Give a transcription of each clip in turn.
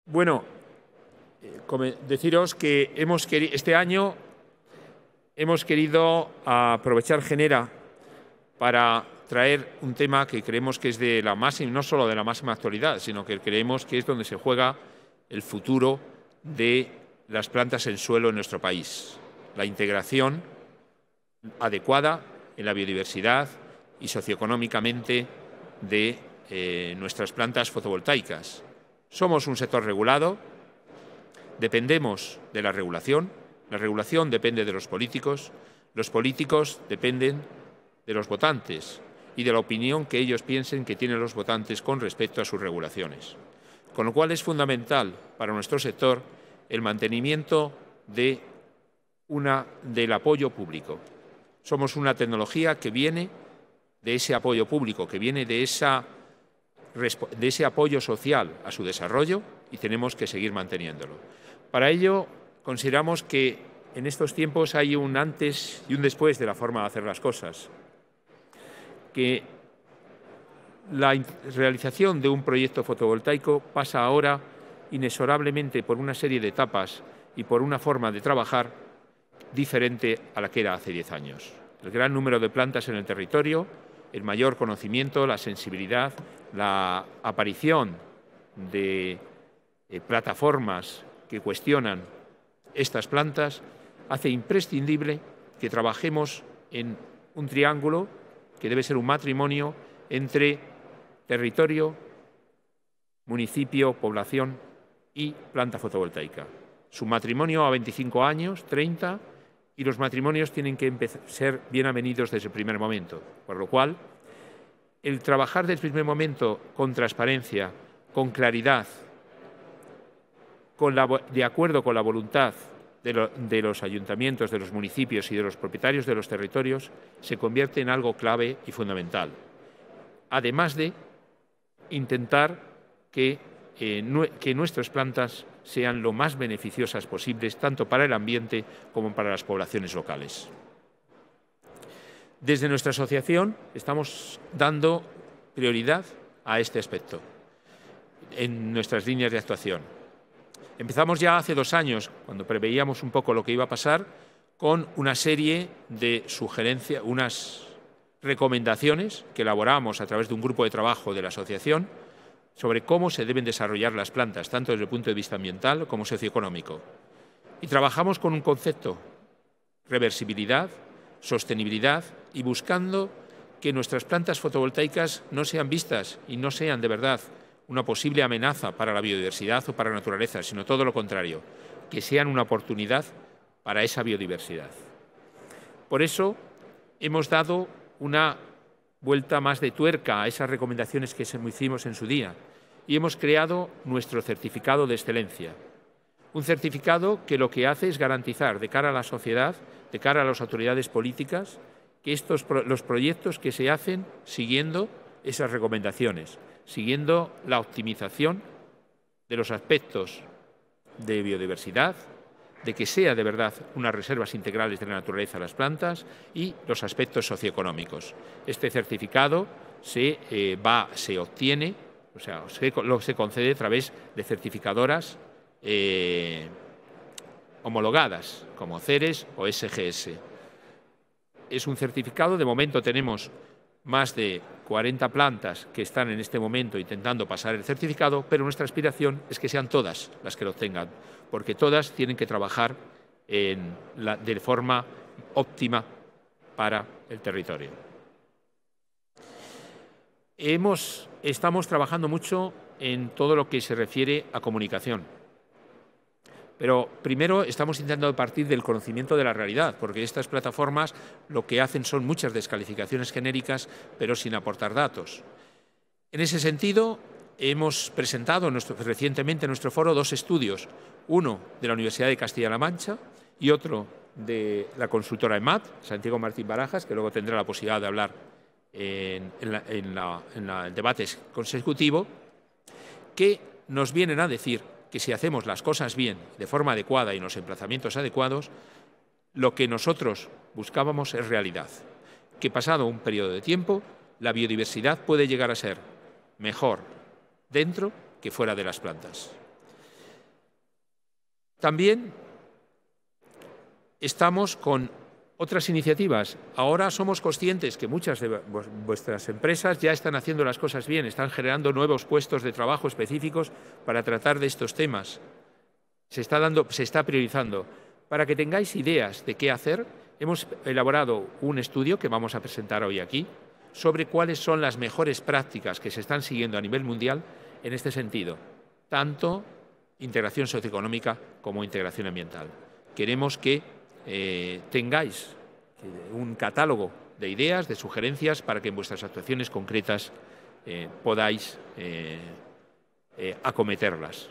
Bueno, deciros que este año hemos querido aprovechar Genera para traer un tema que creemos que es de la máxima, no solo de la máxima actualidad, sino que creemos que es donde se juega el futuro de las plantas en suelo en nuestro país. La integración adecuada en la biodiversidad y socioeconómicamente de nuestras plantas fotovoltaicas. Somos un sector regulado, dependemos de la regulación depende de los políticos dependen de los votantes y de la opinión que ellos piensen que tienen los votantes con respecto a sus regulaciones. Con lo cual es fundamental para nuestro sector el mantenimiento del apoyo público. Somos una tecnología que viene de ese apoyo público, que viene de ese apoyo social a su desarrollo y tenemos que seguir manteniéndolo. Para ello, consideramos que en estos tiempos hay un antes y un después de la forma de hacer las cosas, que la realización de un proyecto fotovoltaico pasa ahora inexorablemente por una serie de etapas y por una forma de trabajar diferente a la que era hace 10 años. El gran número de plantas en el territorio, el mayor conocimiento, la sensibilidad, la aparición de plataformas que cuestionan estas plantas hace imprescindible que trabajemos en un triángulo que debe ser un matrimonio entre territorio, municipio, población y planta fotovoltaica. Su matrimonio a 25 años, 30, y los matrimonios tienen que ser bien avenidos desde el primer momento. Por lo cual, el trabajar desde el primer momento con transparencia, con claridad, de acuerdo con la voluntad de los ayuntamientos, de los municipios y de los propietarios de los territorios, se convierte en algo clave y fundamental. Además de intentar que nuestras plantas sean lo más beneficiosas posibles, tanto para el ambiente como para las poblaciones locales. Desde nuestra asociación estamos dando prioridad a este aspecto en nuestras líneas de actuación. Empezamos ya hace 2 años, cuando preveíamos un poco lo que iba a pasar, con una serie de sugerencias, unas recomendaciones que elaboramos a través de un grupo de trabajo de la asociación sobre cómo se deben desarrollar las plantas, tanto desde el punto de vista ambiental como socioeconómico. Y trabajamos con un concepto: reversibilidad, sostenibilidad, y buscando que nuestras plantas fotovoltaicas no sean vistas y no sean de verdad una posible amenaza para la biodiversidad o para la naturaleza, sino todo lo contrario, que sean una oportunidad para esa biodiversidad. Por eso hemos dado una vuelta más de tuerca a esas recomendaciones que hicimos en su día y hemos creado nuestro certificado de excelencia. Un certificado que lo que hace es garantizar de cara a la sociedad, de cara a las autoridades políticas, que los proyectos que se hacen siguiendo esas recomendaciones, siguiendo la optimización de los aspectos de biodiversidad, de que sea de verdad unas reservas integrales de la naturaleza de las plantas y los aspectos socioeconómicos. Este certificado se obtiene, o sea, se concede a través de certificadoras homologadas, como CERES o SGS. Es un certificado, de momento tenemos más de 40 plantas que están en este momento intentando pasar el certificado, pero nuestra aspiración es que sean todas las que lo obtengan, porque todas tienen que trabajar de forma óptima para el territorio. Estamos trabajando mucho en todo lo que se refiere a comunicación. Pero primero estamos intentando partir del conocimiento de la realidad, porque estas plataformas lo que hacen son muchas descalificaciones genéricas, pero sin aportar datos. En ese sentido, hemos presentado recientemente en nuestro foro 2 estudios, uno de la Universidad de Castilla-La Mancha y otro de la consultora EMAT, Santiago Martín Barajas, que luego tendrá la posibilidad de hablar en el debate consecutivo, que nos vienen a decir que si hacemos las cosas bien, de forma adecuada y en los emplazamientos adecuados, lo que nosotros buscábamos es realidad. Que pasado un periodo de tiempo, la biodiversidad puede llegar a ser mejor dentro que fuera de las plantas. También estamos con otras iniciativas. Ahora somos conscientes que muchas de vuestras empresas ya están haciendo las cosas bien, están generando nuevos puestos de trabajo específicos para tratar de estos temas. Se está priorizando. Para que tengáis ideas de qué hacer, hemos elaborado un estudio que vamos a presentar hoy aquí sobre cuáles son las mejores prácticas que se están siguiendo a nivel mundial en este sentido, tanto integración socioeconómica como integración ambiental. Queremos que tengáis un catálogo de ideas, de sugerencias, para que en vuestras actuaciones concretas podáis acometerlas.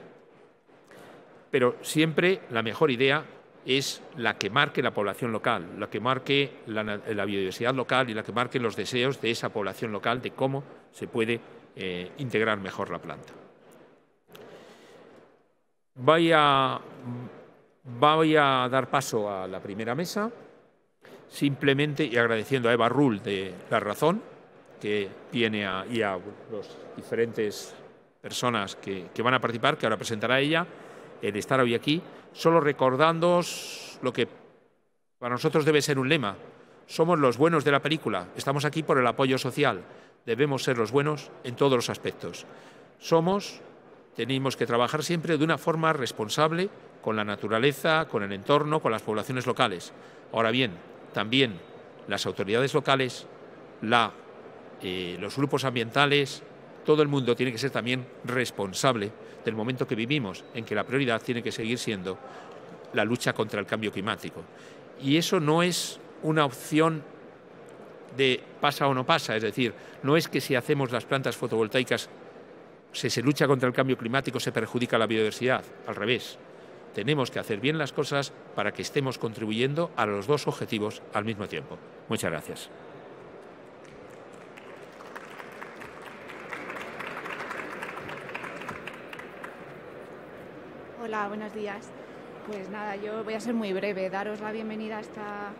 Pero siempre la mejor idea es la que marque la población local, la que marque la biodiversidad local y la que marque los deseos de esa población local de cómo se puede integrar mejor la planta. Voy a dar paso a la primera mesa, simplemente y agradeciendo a Eva Rull de La Razón, que viene y a las diferentes personas que van a participar, que ahora presentará ella, el estar hoy aquí, solo recordándoos lo que para nosotros debe ser un lema. Somos los buenos de la película, estamos aquí por el apoyo social, debemos ser los buenos en todos los aspectos. Tenemos que trabajar siempre de una forma responsable con la naturaleza, con el entorno, con las poblaciones locales. Ahora bien, también las autoridades locales, los grupos ambientales, todo el mundo tiene que ser también responsable del momento que vivimos, en que la prioridad tiene que seguir siendo la lucha contra el cambio climático. Y eso no es una opción de pasa o no pasa, es decir, no es que si hacemos las plantas fotovoltaicas, si se lucha contra el cambio climático, se perjudica la biodiversidad. Al revés, tenemos que hacer bien las cosas para que estemos contribuyendo a los dos objetivos al mismo tiempo. Muchas gracias. Hola, buenos días. Pues nada, yo voy a ser muy breve, daros la bienvenida a esta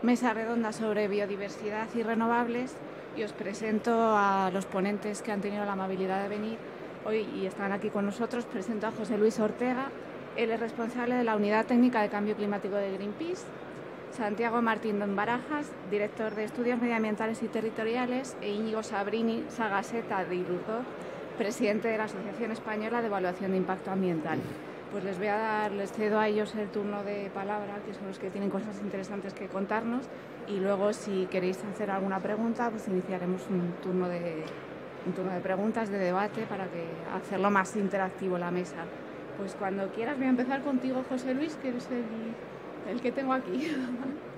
mesa redonda sobre biodiversidad y renovables y os presento a los ponentes que han tenido la amabilidad de venir hoy y están aquí con nosotros. Presento a José Luis Ortega, él es responsable de la Unidad Técnica de Cambio Climático de Greenpeace, Santiago Martín Don Barajas, director de Estudios Medioambientales y Territoriales, e Íñigo Sabrini Sagaseta de Ilurdor, presidente de la Asociación Española de Evaluación de Impacto Ambiental. Pues les cedo a ellos el turno de palabra, que son los que tienen cosas interesantes que contarnos, y luego si queréis hacer alguna pregunta, pues iniciaremos un turno de preguntas, de debate, para hacerlo más interactivo la mesa. Pues cuando quieras, voy a empezar contigo, José Luis, que eres el que tengo aquí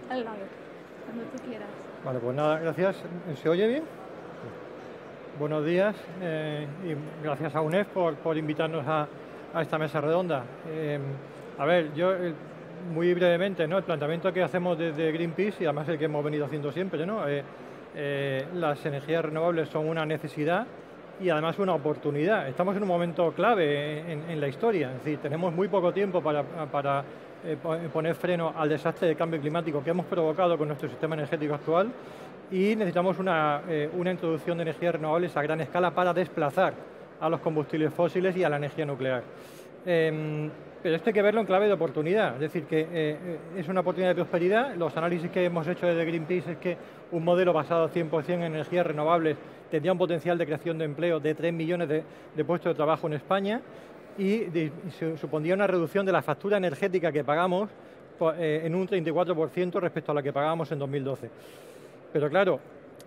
al lado, cuando tú quieras. Vale, pues nada, gracias. ¿Se oye bien? Buenos días y gracias a UNEF por invitarnos a esta mesa redonda. A ver, yo muy brevemente, ¿no? El planteamiento que hacemos desde Greenpeace, y además el que hemos venido haciendo siempre, ¿no? Las energías renovables son una necesidad y además una oportunidad. Estamos en un momento clave en la historia, es decir, tenemos muy poco tiempo para poner freno al desastre de cambio climático que hemos provocado con nuestro sistema energético actual, y necesitamos una introducción de energías renovables a gran escala para desplazar a los combustibles fósiles y a la energía nuclear. Pero esto hay que verlo en clave de oportunidad, es decir, que es una oportunidad de prosperidad. Los análisis que hemos hecho desde Greenpeace es que un modelo basado 100% en energías renovables tendría un potencial de creación de empleo de 3 millones de puestos de trabajo en España y supondría una reducción de la factura energética que pagamos en un 34% respecto a la que pagábamos en 2012. Pero claro,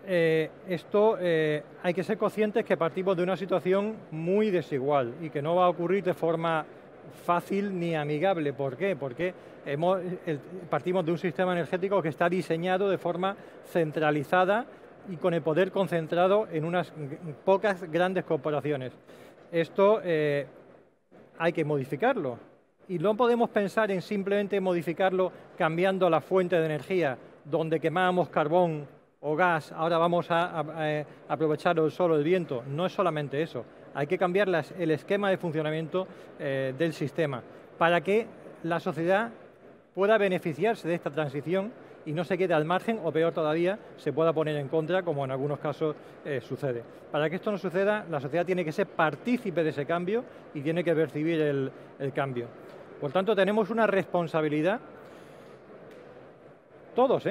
esto hay que ser conscientes que partimos de una situación muy desigual y que no va a ocurrir de forma fácil ni amigable. ¿Por qué? Porque partimos de un sistema energético que está diseñado de forma centralizada y con el poder concentrado en unas pocas grandes corporaciones. Esto hay que modificarlo y no podemos pensar en simplemente modificarlo cambiando la fuente de energía, donde quemábamos carbón o gas, ahora vamos a aprovechar el sol o el viento. No es solamente eso, hay que cambiar el esquema de funcionamiento del sistema para que la sociedad pueda beneficiarse de esta transición y no se quede al margen, o peor todavía, se pueda poner en contra, como en algunos casos sucede. Para que esto no suceda, la sociedad tiene que ser partícipe de ese cambio y tiene que percibir el cambio. Por tanto, tenemos una responsabilidad, todos,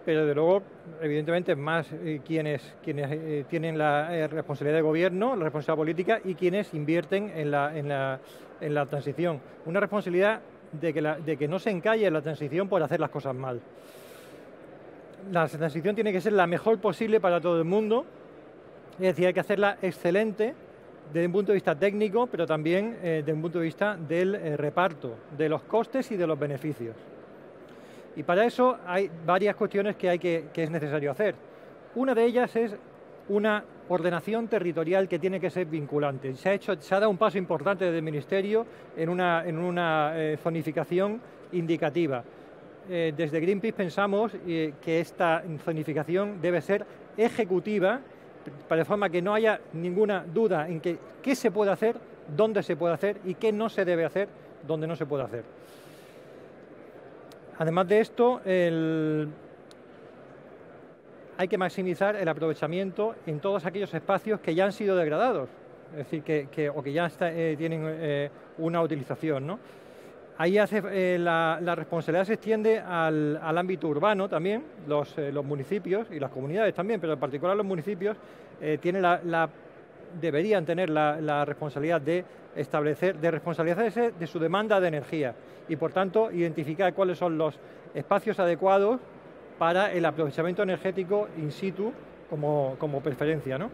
pero desde luego, evidentemente, más quienes tienen la responsabilidad de gobierno, la responsabilidad política y quienes invierten en la transición. Una responsabilidad de que no se encalle la transición por hacer las cosas mal. La transición tiene que ser la mejor posible para todo el mundo, es decir, hay que hacerla excelente desde un punto de vista técnico, pero también desde un punto de vista del reparto, de los costes y de los beneficios. Y para eso hay varias cuestiones que es necesario hacer. Una de ellas es una ordenación territorial que tiene que ser vinculante. Se ha dado un paso importante desde el Ministerio en una zonificación indicativa. Desde Greenpeace pensamos que esta zonificación debe ser ejecutiva, de forma que no haya ninguna duda en qué se puede hacer, dónde se puede hacer y qué no se debe hacer, dónde no se puede hacer. Además de esto, hay que maximizar el aprovechamiento en todos aquellos espacios que ya han sido degradados, es decir, o que ya tienen una utilización, ¿no? Ahí la responsabilidad se extiende al ámbito urbano también, los municipios y las comunidades también, pero en particular los municipios deberían tener la responsabilidad de responsabilizarse de su demanda de energía y, por tanto, identificar cuáles son los espacios adecuados para el aprovechamiento energético in situ como preferencia, ¿no?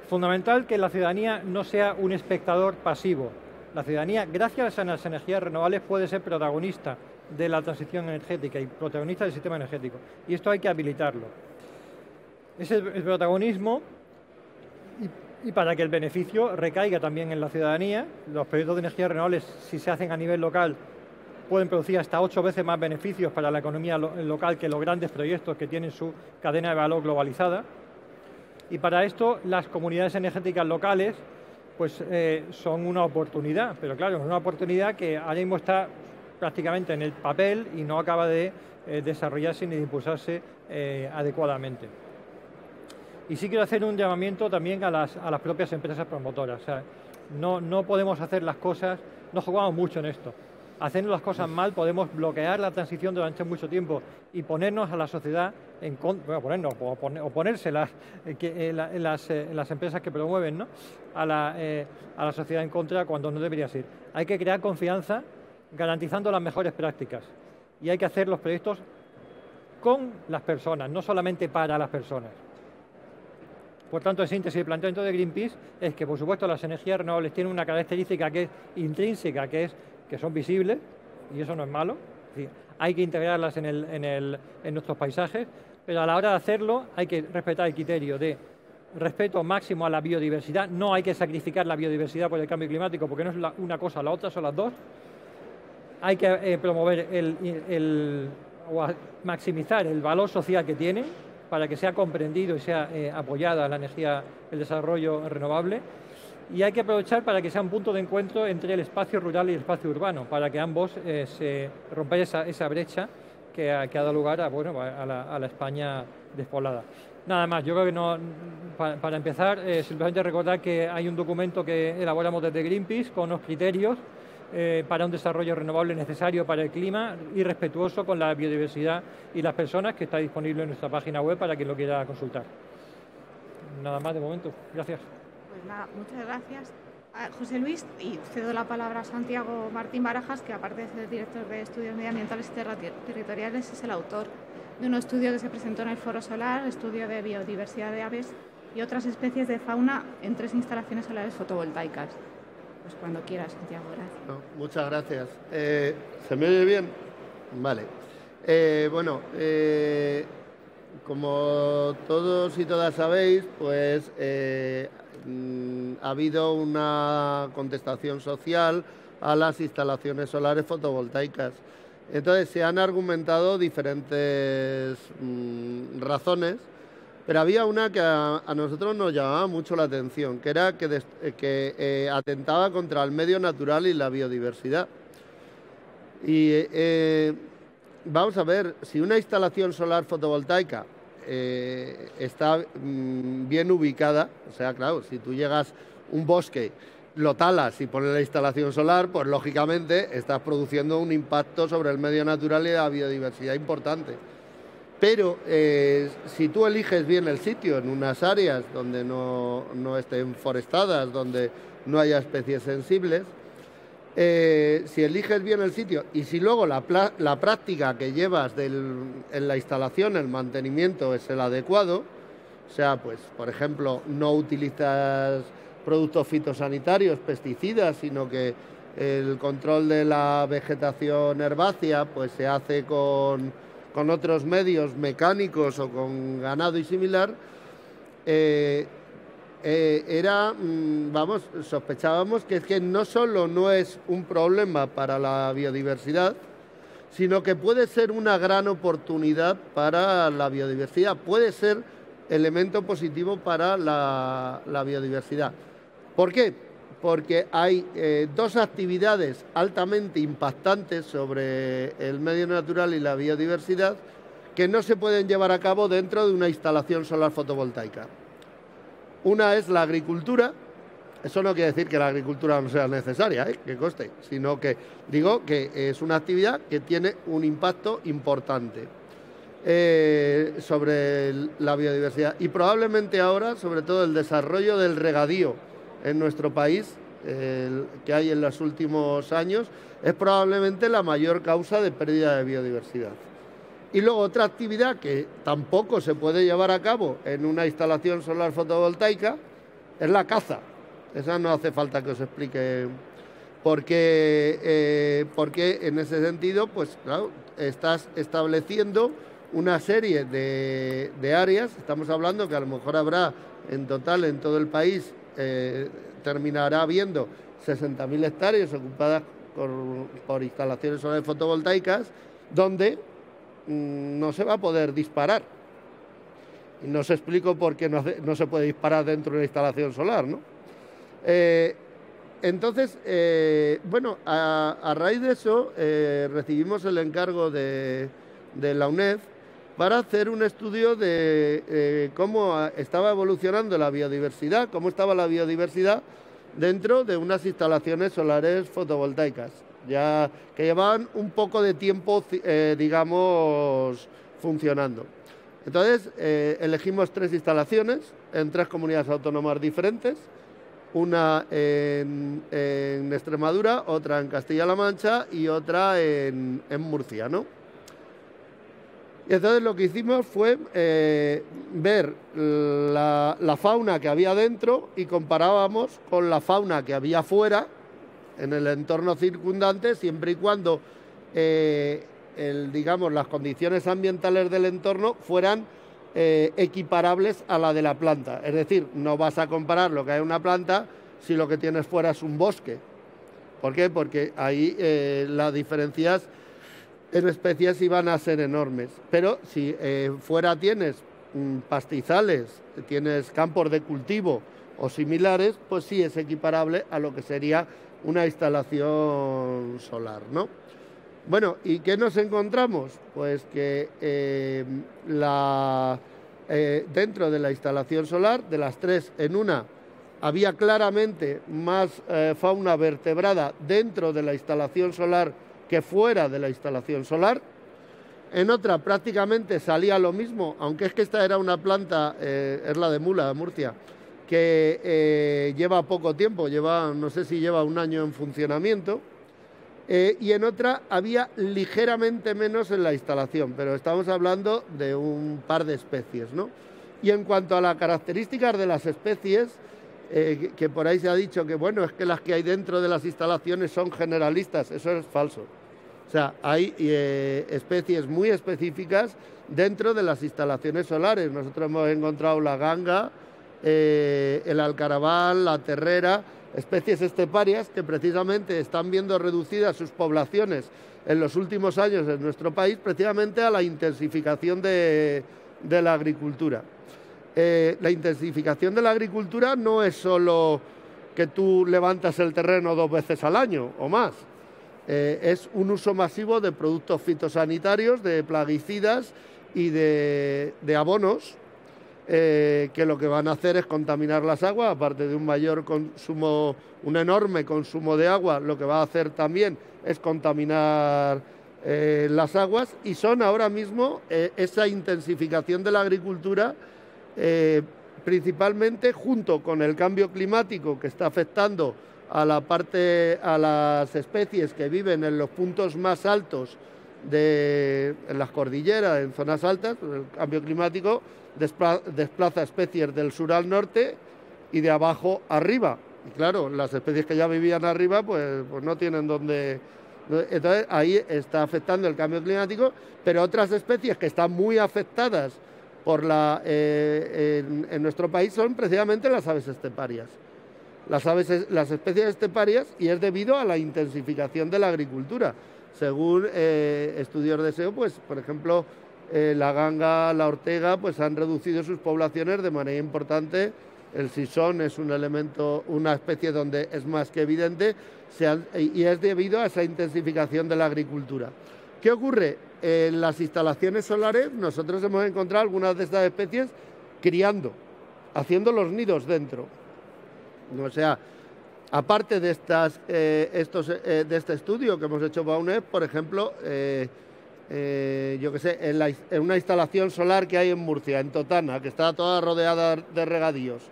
Fundamental que la ciudadanía no sea un espectador pasivo. La ciudadanía, gracias a las energías renovables, puede ser protagonista de la transición energética y protagonista del sistema energético. Y esto hay que habilitarlo. Es el protagonismo y para que el beneficio recaiga también en la ciudadanía. Los proyectos de energías renovables, si se hacen a nivel local, pueden producir hasta 8 veces más beneficios para la economía local que los grandes proyectos que tienen su cadena de valor globalizada. Y para esto, las comunidades energéticas locales pues son una oportunidad, pero claro, es una oportunidad que ahora mismo está prácticamente en el papel y no acaba de desarrollarse ni de impulsarse adecuadamente. Y sí quiero hacer un llamamiento también a las propias empresas promotoras. O sea, no podemos hacer las cosas, no jugamos mucho en esto. Haciendo las cosas mal podemos bloquear la transición durante mucho tiempo y ponernos a la sociedad en contra, bueno, oponerse las empresas que promueven, ¿no?, a la sociedad en contra cuando no debería ser. Hay que crear confianza garantizando las mejores prácticas y hay que hacer los proyectos con las personas, no solamente para las personas. Por tanto, en síntesis, el planteamiento de Greenpeace es que, por supuesto, las energías renovables tienen una característica que es intrínseca, que son visibles, y eso no es malo. Es decir, hay que integrarlas en nuestros paisajes, pero a la hora de hacerlo hay que respetar el criterio de respeto máximo a la biodiversidad. No hay que sacrificar la biodiversidad por el cambio climático, porque no es una cosa, la otra son las dos. Hay que promover o maximizar el valor social que tiene para que sea comprendido y sea apoyada la energía, el desarrollo renovable. Y hay que aprovechar para que sea un punto de encuentro entre el espacio rural y el espacio urbano, para que ambos se rompa esa brecha que ha dado lugar a la España despoblada. Nada más, yo creo que para empezar, simplemente recordar que hay un documento que elaboramos desde Greenpeace con unos criterios para un desarrollo renovable necesario para el clima y respetuoso con la biodiversidad y las personas, que está disponible en nuestra página web para quien lo quiera consultar. Nada más de momento. Gracias. Pues nada, muchas gracias a José Luis, y cedo la palabra a Santiago Martín Barajas, que aparte de ser director de Estudios Medioambientales y Territoriales, es el autor de un estudio que se presentó en el Foro Solar, estudio de biodiversidad de aves y otras especies de fauna en 3 instalaciones solares fotovoltaicas. Pues cuando quieras, Santiago, gracias. No, muchas gracias. ¿Se me oye bien? Vale. Como todos y todas sabéis, pues ha habido una contestación social a las instalaciones solares fotovoltaicas. Entonces se han argumentado diferentes razones, pero había una que a nosotros nos llamaba mucho la atención, que era que atentaba contra el medio natural y la biodiversidad. Y vamos a ver, si una instalación solar fotovoltaica está bien ubicada, o sea, claro, si tú llegas a un bosque lo talas y pones la instalación solar, pues lógicamente estás produciendo un impacto sobre el medio natural y la biodiversidad importante. Pero si tú eliges bien el sitio, en unas áreas donde no estén forestadas, donde no haya especies sensibles, si eliges bien el sitio y si luego la práctica que llevas en la instalación, el mantenimiento es el adecuado, o sea, pues por ejemplo, no utilizas productos fitosanitarios, pesticidas, sino que el control de la vegetación herbácea pues se hace con otros medios mecánicos o con ganado y similar, sospechábamos que es que no solo no es un problema para la biodiversidad, sino que puede ser una gran oportunidad para la biodiversidad, puede ser elemento positivo para la biodiversidad. ¿Por qué? Porque hay dos actividades altamente impactantes sobre el medio natural y la biodiversidad que no se pueden llevar a cabo dentro de una instalación solar fotovoltaica. Una es la agricultura. Eso no quiere decir que la agricultura no sea necesaria, que conste, sino que digo que es una actividad que tiene un impacto importante sobre la biodiversidad. Y probablemente ahora, sobre todo, el desarrollo del regadío en nuestro país, que hay en los últimos años, es probablemente la mayor causa de pérdida de biodiversidad. Y luego otra actividad que tampoco se puede llevar a cabo en una instalación solar fotovoltaica es la caza. Esa no hace falta que os explique porque en ese sentido, pues claro, estás estableciendo una serie de áreas. Estamos hablando que a lo mejor habrá en total en todo el país, terminará habiendo 60.000 hectáreas ocupadas por instalaciones solares fotovoltaicas, donde no se va a poder disparar. Y no os explico por qué no se puede disparar dentro de una instalación solar, ¿no? Entonces, bueno, a raíz de eso recibimos el encargo de la UNED para hacer un estudio de cómo estaba evolucionando la biodiversidad, cómo estaba la biodiversidad dentro de unas instalaciones solares fotovoltaicas, ya que llevaban un poco de tiempo, digamos, funcionando. Entonces, elegimos 3 instalaciones en 3 comunidades autónomas diferentes, una en Extremadura, otra en Castilla-La Mancha y otra en Murcia, ¿no? Y entonces lo que hicimos fue ver la fauna que había dentro y comparábamos con la fauna que había fuera, en el entorno circundante, siempre y cuando digamos, las condiciones ambientales del entorno fueran equiparables a la de la planta. Es decir, no vas a comparar lo que hay en una planta si lo que tienes fuera es un bosque. ¿Por qué? Porque ahí las diferencias en especies iban a ser enormes. Pero si fuera tienes pastizales, tienes campos de cultivo o similares, pues sí es equiparable a lo que sería una instalación solar, ¿no? Bueno, ¿y qué nos encontramos? Pues que dentro de la instalación solar, de las 3 en una, había claramente más fauna vertebrada dentro de la instalación solar que fuera de la instalación solar. En otra prácticamente salía lo mismo, aunque es que esta era una planta, es la de Mula, de Murcia, que lleva poco tiempo, no sé si lleva 1 año en funcionamiento. Y en otra había ligeramente menos en la instalación, pero estamos hablando de un par de especies, ¿no? Y en cuanto a las características de las especies, que por ahí se ha dicho que, bueno, es que las que hay dentro de las instalaciones son generalistas, eso es falso. O sea, hay especies muy específicas dentro de las instalaciones solares. Nosotros hemos encontrado la ganga, el alcaraván, la terrera, especies esteparias que precisamente están viendo reducidas sus poblaciones en los últimos años en nuestro país, precisamente a la intensificación de la agricultura. La intensificación de la agricultura no es solo que tú levantas el terreno 2 veces al año o más, es un uso masivo de productos fitosanitarios, de plaguicidas y de abonos, que lo que van a hacer es contaminar las aguas, aparte de un mayor consumo, un enorme consumo de agua, lo que va a hacer también es contaminar las aguas, y son ahora mismo esa intensificación de la agricultura, principalmente junto con el cambio climático que está afectando a las especies que viven en los puntos más altos en las cordilleras, en zonas altas. El cambio climático desplaza especies del sur al norte y de abajo arriba. Y claro, las especies que ya vivían arriba pues no tienen dónde. Entonces ahí está afectando el cambio climático, pero otras especies que están muy afectadas en nuestro país son precisamente las aves esteparias. Las especies esteparias, y es debido a la intensificación de la agricultura. Según estudios de SEO, pues por ejemplo, la ganga, la ortega, pues han reducido sus poblaciones de manera importante. El sisón es un elemento, una especie donde es más que evidente, y es debido a esa intensificación de la agricultura. ¿Qué ocurre? En las instalaciones solares nosotros hemos encontrado algunas de estas especies criando, haciendo los nidos dentro. O sea, aparte de este estudio que hemos hecho para UNED, por ejemplo, yo qué sé, en una instalación solar que hay en Murcia, en Totana, que está toda rodeada de regadíos,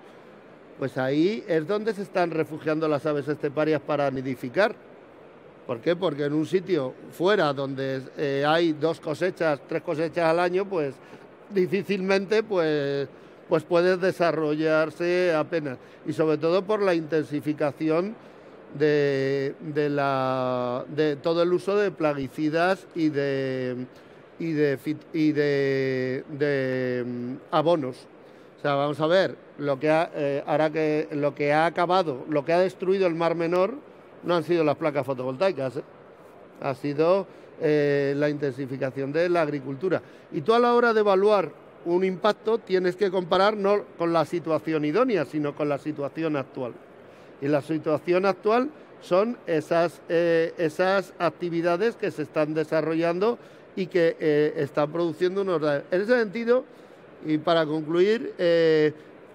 pues ahí es donde se están refugiando las aves esteparias para nidificar. ¿Por qué? Porque en un sitio fuera donde hay 2 cosechas, 3 cosechas al año, pues difícilmente pues puede desarrollarse apenas. Y sobre todo por la intensificación de todo el uso de plaguicidas y de abonos. O sea, vamos a ver, lo que ha destruido el Mar Menor no han sido las placas fotovoltaicas, ha sido la intensificación de la agricultura. Y tú, a la hora de evaluar un impacto, tienes que comparar no con la situación idónea, sino con la situación actual. Y la situación actual son esas actividades que se están desarrollando y que están produciendo unos daños. En ese sentido, y para concluir,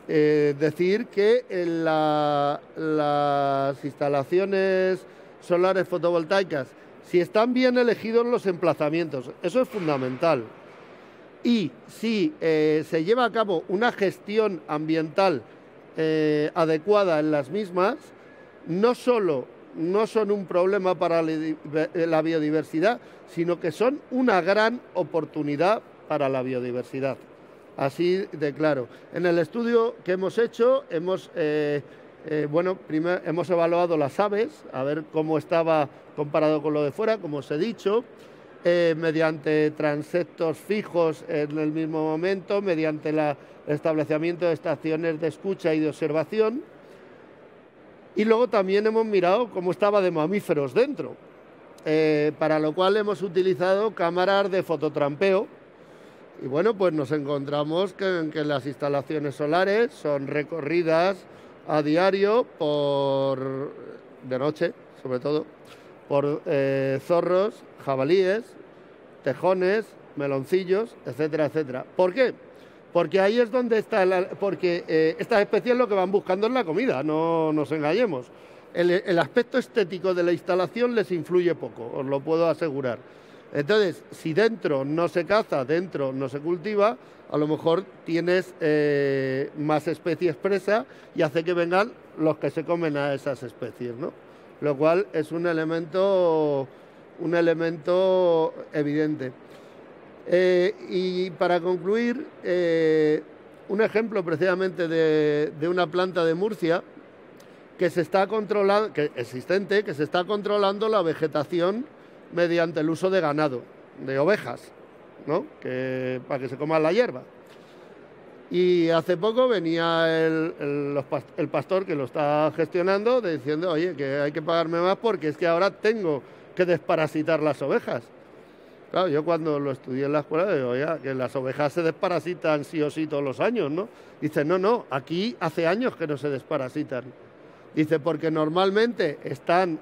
decir que en las instalaciones solares fotovoltaicas, si están bien elegidos los emplazamientos, eso es fundamental. Y si se lleva a cabo una gestión ambiental adecuada en las mismas, no solo no son un problema para la biodiversidad, sino que son una gran oportunidad para la biodiversidad. Así de claro. En el estudio que hemos hecho, primero hemos evaluado las aves, a ver cómo estaba comparado con lo de fuera, como os he dicho, mediante transectos fijos en el mismo momento, mediante el establecimiento de estaciones de escucha y de observación. Y luego también hemos mirado cómo estaba de mamíferos dentro, para lo cual hemos utilizado cámaras de fototrampeo. Y bueno, pues nos encontramos que las instalaciones solares son recorridas a diario de noche, sobre todo, por zorros, jabalíes, tejones, meloncillos, etcétera, etcétera. ¿Por qué? Porque ahí es donde está, estas especies lo que van buscando es la comida, no nos engañemos. El aspecto estético de la instalación les influye poco, os lo puedo asegurar. Entonces, si dentro no se caza, dentro no se cultiva, a lo mejor tienes más especies presa y hace que vengan los que se comen a esas especies, ¿no? Lo cual es un elemento evidente. Y para concluir, un ejemplo precisamente de una planta de Murcia que se está controlando, que se está controlando la vegetación mediante el uso de ganado, de ovejas, ¿no? Para que se coman la hierba. Y hace poco venía el pastor que lo está gestionando diciendo, oye, que hay que pagarme más porque es que ahora tengo que desparasitar las ovejas. Claro, yo cuando lo estudié en la escuela digo, oye, que las ovejas se desparasitan sí o sí todos los años, ¿no? Dice, no, aquí hace años que no se desparasitan. Dice, porque normalmente están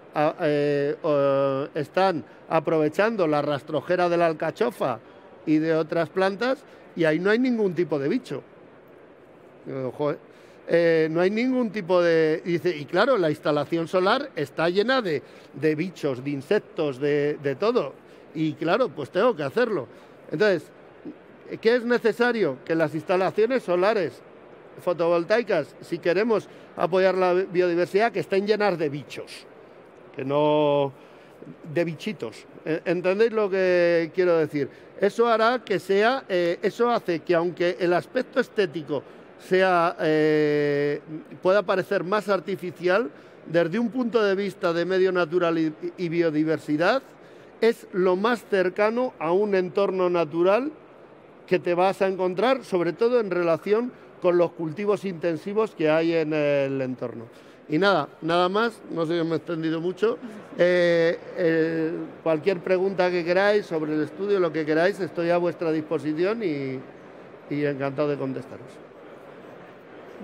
aprovechando la rastrojera de la alcachofa y de otras plantas y ahí no hay ningún tipo de bicho. Joder. No hay ningún tipo de... Dice, y claro, la instalación solar está llena de bichos, de insectos, de todo. Y claro, pues tengo que hacerlo. Entonces, ¿qué es necesario? Que las instalaciones solares fotovoltaicas, si queremos apoyar la biodiversidad, que estén llenas de bichos, que no... de bichitos. ¿Entendéis lo que quiero decir? Eso hará que sea... eso hace que aunque el aspecto estético sea, pueda parecer más artificial, desde un punto de vista de medio natural y biodiversidad, es lo más cercano a un entorno natural que te vas a encontrar, sobre todo en relación con los cultivos intensivos que hay en el entorno. Y nada más, no sé si me he extendido mucho. Cualquier pregunta que queráis sobre el estudio, lo que queráis, estoy a vuestra disposición y encantado de contestaros.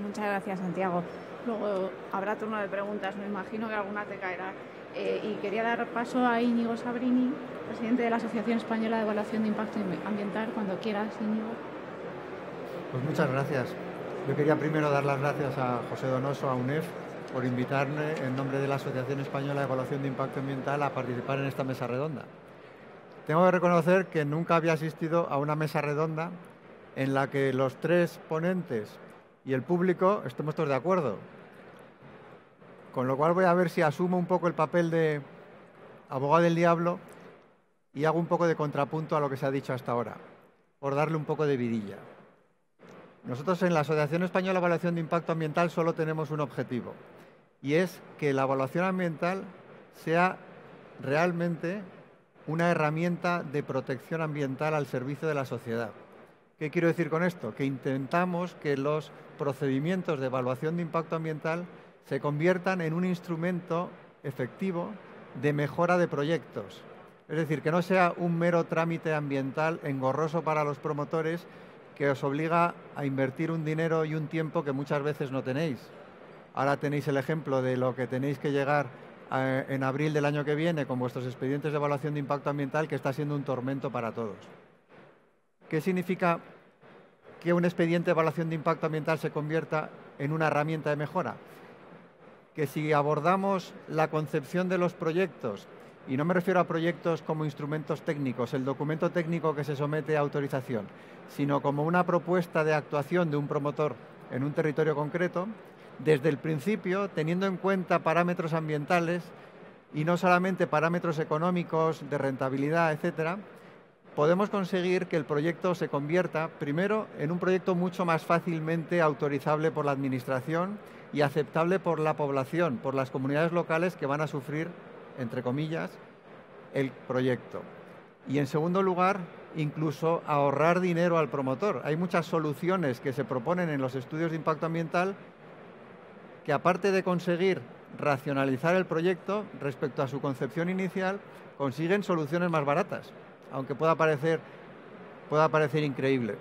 Muchas gracias, Santiago. Luego habrá turno de preguntas, me imagino que alguna te caerá. Y quería dar paso a Íñigo Sabrini, presidente de la Asociación Española de Evaluación de Impacto Ambiental. Cuando quieras, Íñigo. Pues muchas gracias. Yo quería primero dar las gracias a José Donoso, a UNEF, por invitarme en nombre de la Asociación Española de Evaluación de Impacto Ambiental a participar en esta mesa redonda. Tengo que reconocer que nunca había asistido a una mesa redonda en la que los tres ponentes y el público estemos todos de acuerdo. Con lo cual voy a ver si asumo un poco el papel de abogado del diablo y hago un poco de contrapunto a lo que se ha dicho hasta ahora, por darle un poco de vidilla. Nosotros en la Asociación Española de Evaluación de Impacto Ambiental solo tenemos un objetivo, y es que la evaluación ambiental sea realmente una herramienta de protección ambiental al servicio de la sociedad. ¿Qué quiero decir con esto? Que intentamos que los procedimientos de evaluación de impacto ambiental se conviertan en un instrumento efectivo de mejora de proyectos. Es decir, que no sea un mero trámite ambiental engorroso para los promotores que os obliga a invertir un dinero y un tiempo que muchas veces no tenéis. Ahora tenéis el ejemplo de lo que tenéis que llegar en abril del año que viene con vuestros expedientes de evaluación de impacto ambiental, que está siendo un tormento para todos. ¿Qué significa que un expediente de evaluación de impacto ambiental se convierta en una herramienta de mejora? Que si abordamos la concepción de los proyectos, y no me refiero a proyectos como instrumentos técnicos, el documento técnico que se somete a autorización, sino como una propuesta de actuación de un promotor en un territorio concreto, desde el principio, teniendo en cuenta parámetros ambientales y no solamente parámetros económicos, de rentabilidad, etcétera, podemos conseguir que el proyecto se convierta, primero, en un proyecto mucho más fácilmente autorizable por la Administración y aceptable por la población, por las comunidades locales que van a sufrir, entre comillas, el proyecto. Y en segundo lugar, incluso ahorrar dinero al promotor. Hay muchas soluciones que se proponen en los estudios de impacto ambiental que, aparte de conseguir racionalizar el proyecto respecto a su concepción inicial, consiguen soluciones más baratas, aunque pueda parecer increíble.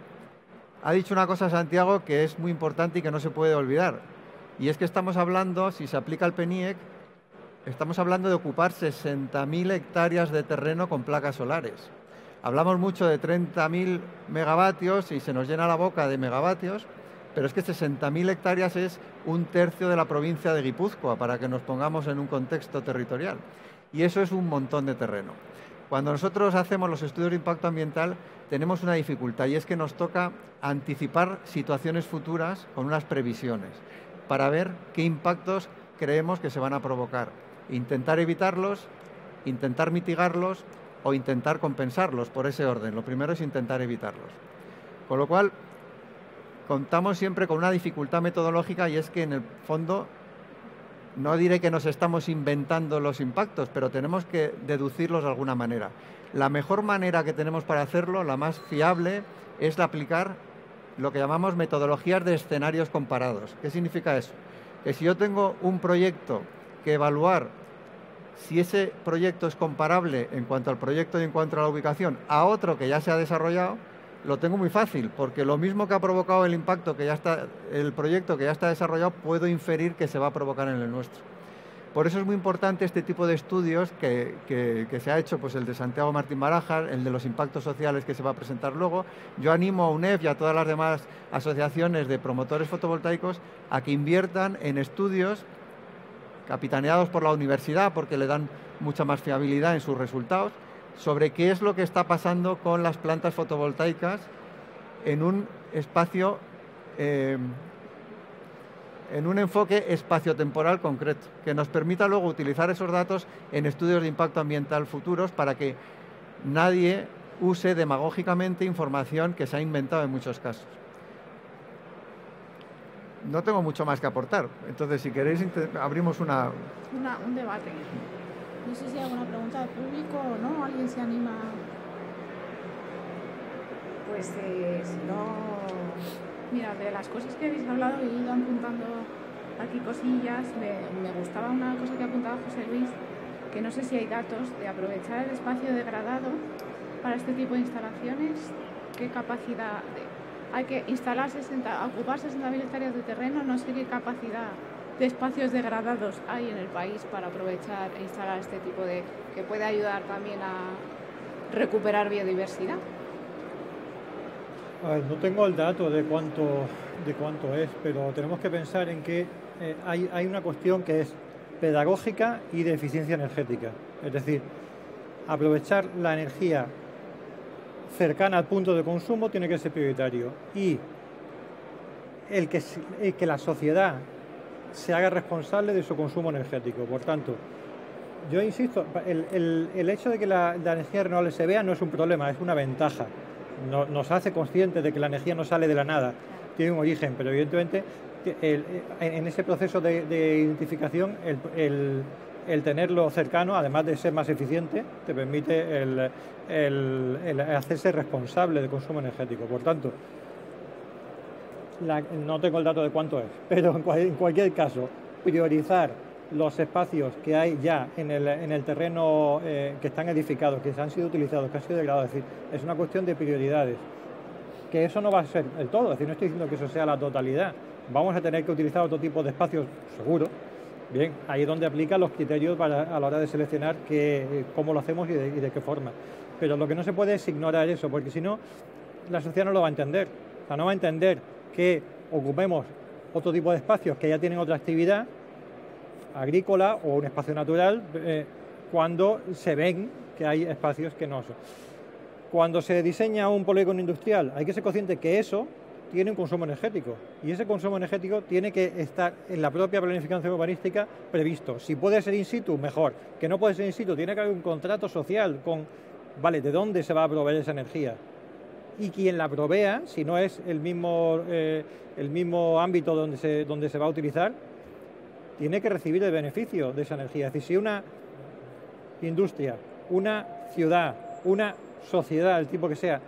Ha dicho una cosa Santiago que es muy importante y que no se puede olvidar, y es que estamos hablando, si se aplica el PNIEC, estamos hablando de ocupar 60.000 hectáreas de terreno con placas solares. Hablamos mucho de 30.000 megavatios y se nos llena la boca de megavatios, pero es que 60.000 hectáreas es un tercio de la provincia de Guipúzcoa, para que nos pongamos en un contexto territorial. Y eso es un montón de terreno. Cuando nosotros hacemos los estudios de impacto ambiental, tenemos una dificultad, y es que nos toca anticipar situaciones futuras con unas previsiones, para ver qué impactos creemos que se van a provocar. Intentar evitarlos, intentar mitigarlos o intentar compensarlos, por ese orden. Lo primero es intentar evitarlos. Con lo cual, contamos siempre con una dificultad metodológica, y es que en el fondo, no diré que nos estamos inventando los impactos, pero tenemos que deducirlos de alguna manera. La mejor manera que tenemos para hacerlo, la más fiable, es aplicar lo que llamamos metodologías de escenarios comparados. ¿Qué significa eso? Que si yo tengo un proyecto que evaluar si ese proyecto es comparable en cuanto al proyecto y en cuanto a la ubicación a otro que ya se ha desarrollado, lo tengo muy fácil, porque lo mismo que ha provocado el impacto que ya está, el proyecto que ya está desarrollado, puedo inferir que se va a provocar en el nuestro. Por eso es muy importante este tipo de estudios que se ha hecho, pues el de Santiago Martín Barajas, el de los impactos sociales que se va a presentar luego. Yo animo a UNEF y a todas las demás asociaciones de promotores fotovoltaicos a que inviertan en estudios capitaneados por la universidad, porque le dan mucha más fiabilidad en sus resultados, sobre qué es lo que está pasando con las plantas fotovoltaicas en un espacio, en un enfoque espaciotemporal concreto, que nos permita luego utilizar esos datos en estudios de impacto ambiental futuros para que nadie use demagógicamente información que se ha inventado en muchos casos. No tengo mucho más que aportar, entonces si queréis abrimos un debate. No sé si hay alguna pregunta del público o no, alguien se anima. Pues si no... Mira, de las cosas que habéis hablado, he ido apuntando aquí cosillas. Me gustaba una cosa que apuntaba José Luis, que no sé si hay datos de aprovechar el espacio degradado para este tipo de instalaciones. ¿Qué capacidad? Hay que instalar ocupar 60.000 hectáreas de terreno, no sé qué capacidad de espacios degradados hay en el país para aprovechar e instalar este tipo de... que puede ayudar también a recuperar biodiversidad. A ver, no tengo el dato de cuánto es, pero tenemos que pensar en que hay una cuestión que es pedagógica y de eficiencia energética. Es decir, aprovechar la energía cercana al punto de consumo tiene que ser prioritario. Y el que la sociedad se haga responsable de su consumo energético. Por tanto, yo insisto, el hecho de que la energía renovable se vea no es un problema, es una ventaja. Nos hace conscientes de que la energía no sale de la nada, tiene un origen, pero evidentemente en ese proceso de identificación el tenerlo cercano, además de ser más eficiente, te permite el hacerse responsable del consumo energético. Por tanto, no tengo el dato de cuánto es, pero en cualquier caso, priorizar los espacios que hay ya en el terreno que están edificados, que han sido utilizados, que han sido degradados, es decir, es una cuestión de prioridades. Que eso no va a ser el todo, es decir, no estoy diciendo que eso sea la totalidad. Vamos a tener que utilizar otro tipo de espacios, seguro. Bien, ahí es donde aplican los criterios a la hora de seleccionar cómo lo hacemos y de qué forma. Pero lo que no se puede es ignorar eso, porque si no, la sociedad no lo va a entender. O sea, no va a entender que ocupemos otro tipo de espacios que ya tienen otra actividad agrícola o un espacio natural cuando se ven que hay espacios que no son. Cuando se diseña un polígono industrial hay que ser consciente que eso tiene un consumo energético y ese consumo energético tiene que estar en la propia planificación urbanística previsto. Si puede ser in situ, mejor. Que no puede ser in situ, tiene que haber un contrato social con, vale, ¿de dónde se va a proveer esa energía? Y quien la provea, si no es el mismo ámbito donde se va a utilizar, tiene que recibir el beneficio de esa energía. Es decir, si una industria, una ciudad, una sociedad, el tipo que sea,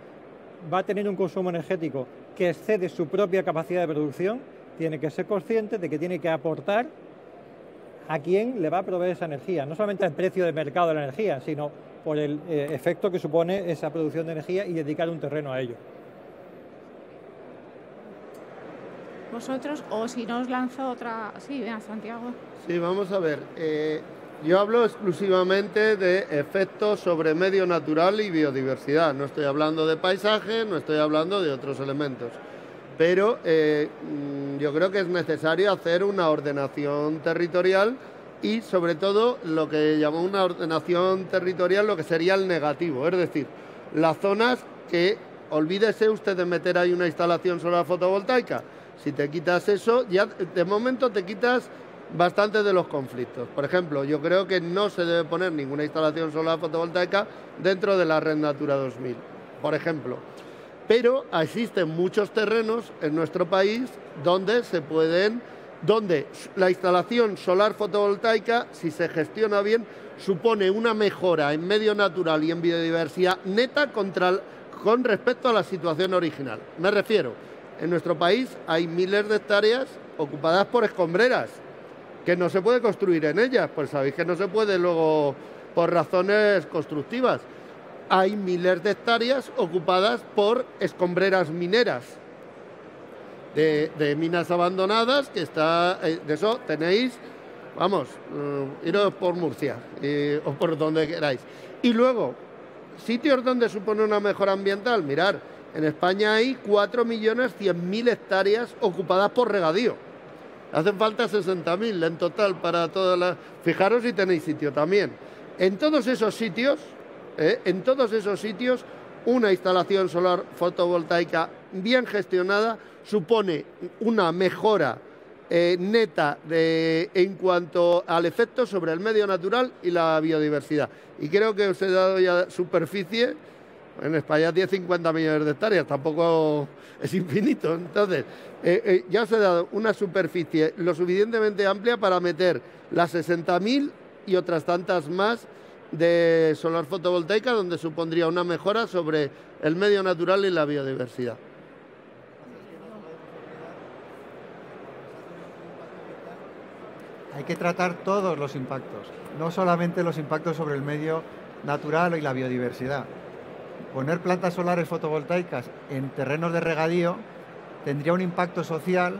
va a tener un consumo energético que excede su propia capacidad de producción, tiene que ser consciente de que tiene que aportar a quien le va a proveer esa energía. No solamente al precio de mercado de la energía, sino por el efecto que supone esa producción de energía y dedicar un terreno a ello. Vosotros, o si no os lanzo otra... Sí, venga, Santiago. Sí, vamos a ver. Yo hablo exclusivamente de efectos sobre medio natural y biodiversidad. No estoy hablando de paisaje, no estoy hablando de otros elementos. Pero yo creo que es necesario hacer una ordenación territorial y, sobre todo, lo que llamó una ordenación territorial, lo que sería el negativo. Es decir, las zonas que, olvídese usted de meter ahí una instalación solar fotovoltaica. Si te quitas eso, ya de momento te quitas bastante de los conflictos. Por ejemplo, yo creo que no se debe poner ninguna instalación solar fotovoltaica dentro de la Red Natura 2000, por ejemplo. Pero existen muchos terrenos en nuestro país donde la instalación solar fotovoltaica, si se gestiona bien, supone una mejora en medio natural y en biodiversidad neta con respecto a la situación original. Me refiero, en nuestro país hay miles de hectáreas ocupadas por escombreras, que no se puede construir en ellas, pues sabéis que no se puede luego por razones constructivas. Hay miles de hectáreas ocupadas por escombreras mineras, de minas abandonadas, que está, de eso tenéis Vamos, iros por Murcia o por donde queráis. Y luego, sitios donde supone una mejora ambiental. Mirar, en España hay 4.100.000 hectáreas ocupadas por regadío. Hacen falta 60.000 en total para todas las... Fijaros si tenéis sitio también. En todos esos sitios, una instalación solar fotovoltaica bien gestionada supone una mejora neta en cuanto al efecto sobre el medio natural y la biodiversidad. Y creo que os he dado ya superficie. En España tiene 50 millones de hectáreas, tampoco es infinito. Entonces, ya os he dado una superficie lo suficientemente amplia para meter las 60.000 y otras tantas más de solar fotovoltaica, donde supondría una mejora sobre el medio natural y la biodiversidad. Hay que tratar todos los impactos, no solamente los impactos sobre el medio natural y la biodiversidad. Poner plantas solares fotovoltaicas en terrenos de regadío tendría un impacto social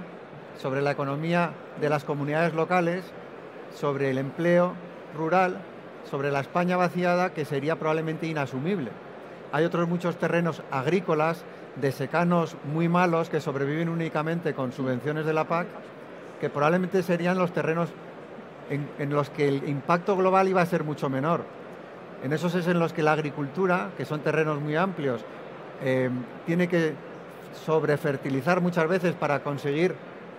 sobre la economía de las comunidades locales, sobre el empleo rural, sobre la España vaciada, que sería probablemente inasumible. Hay otros muchos terrenos agrícolas de secanos muy malos que sobreviven únicamente con subvenciones de la PAC, que probablemente serían los terrenos en los que el impacto global iba a ser mucho menor. En esos es en los que la agricultura, que son terrenos muy amplios, tiene que sobrefertilizar muchas veces para conseguir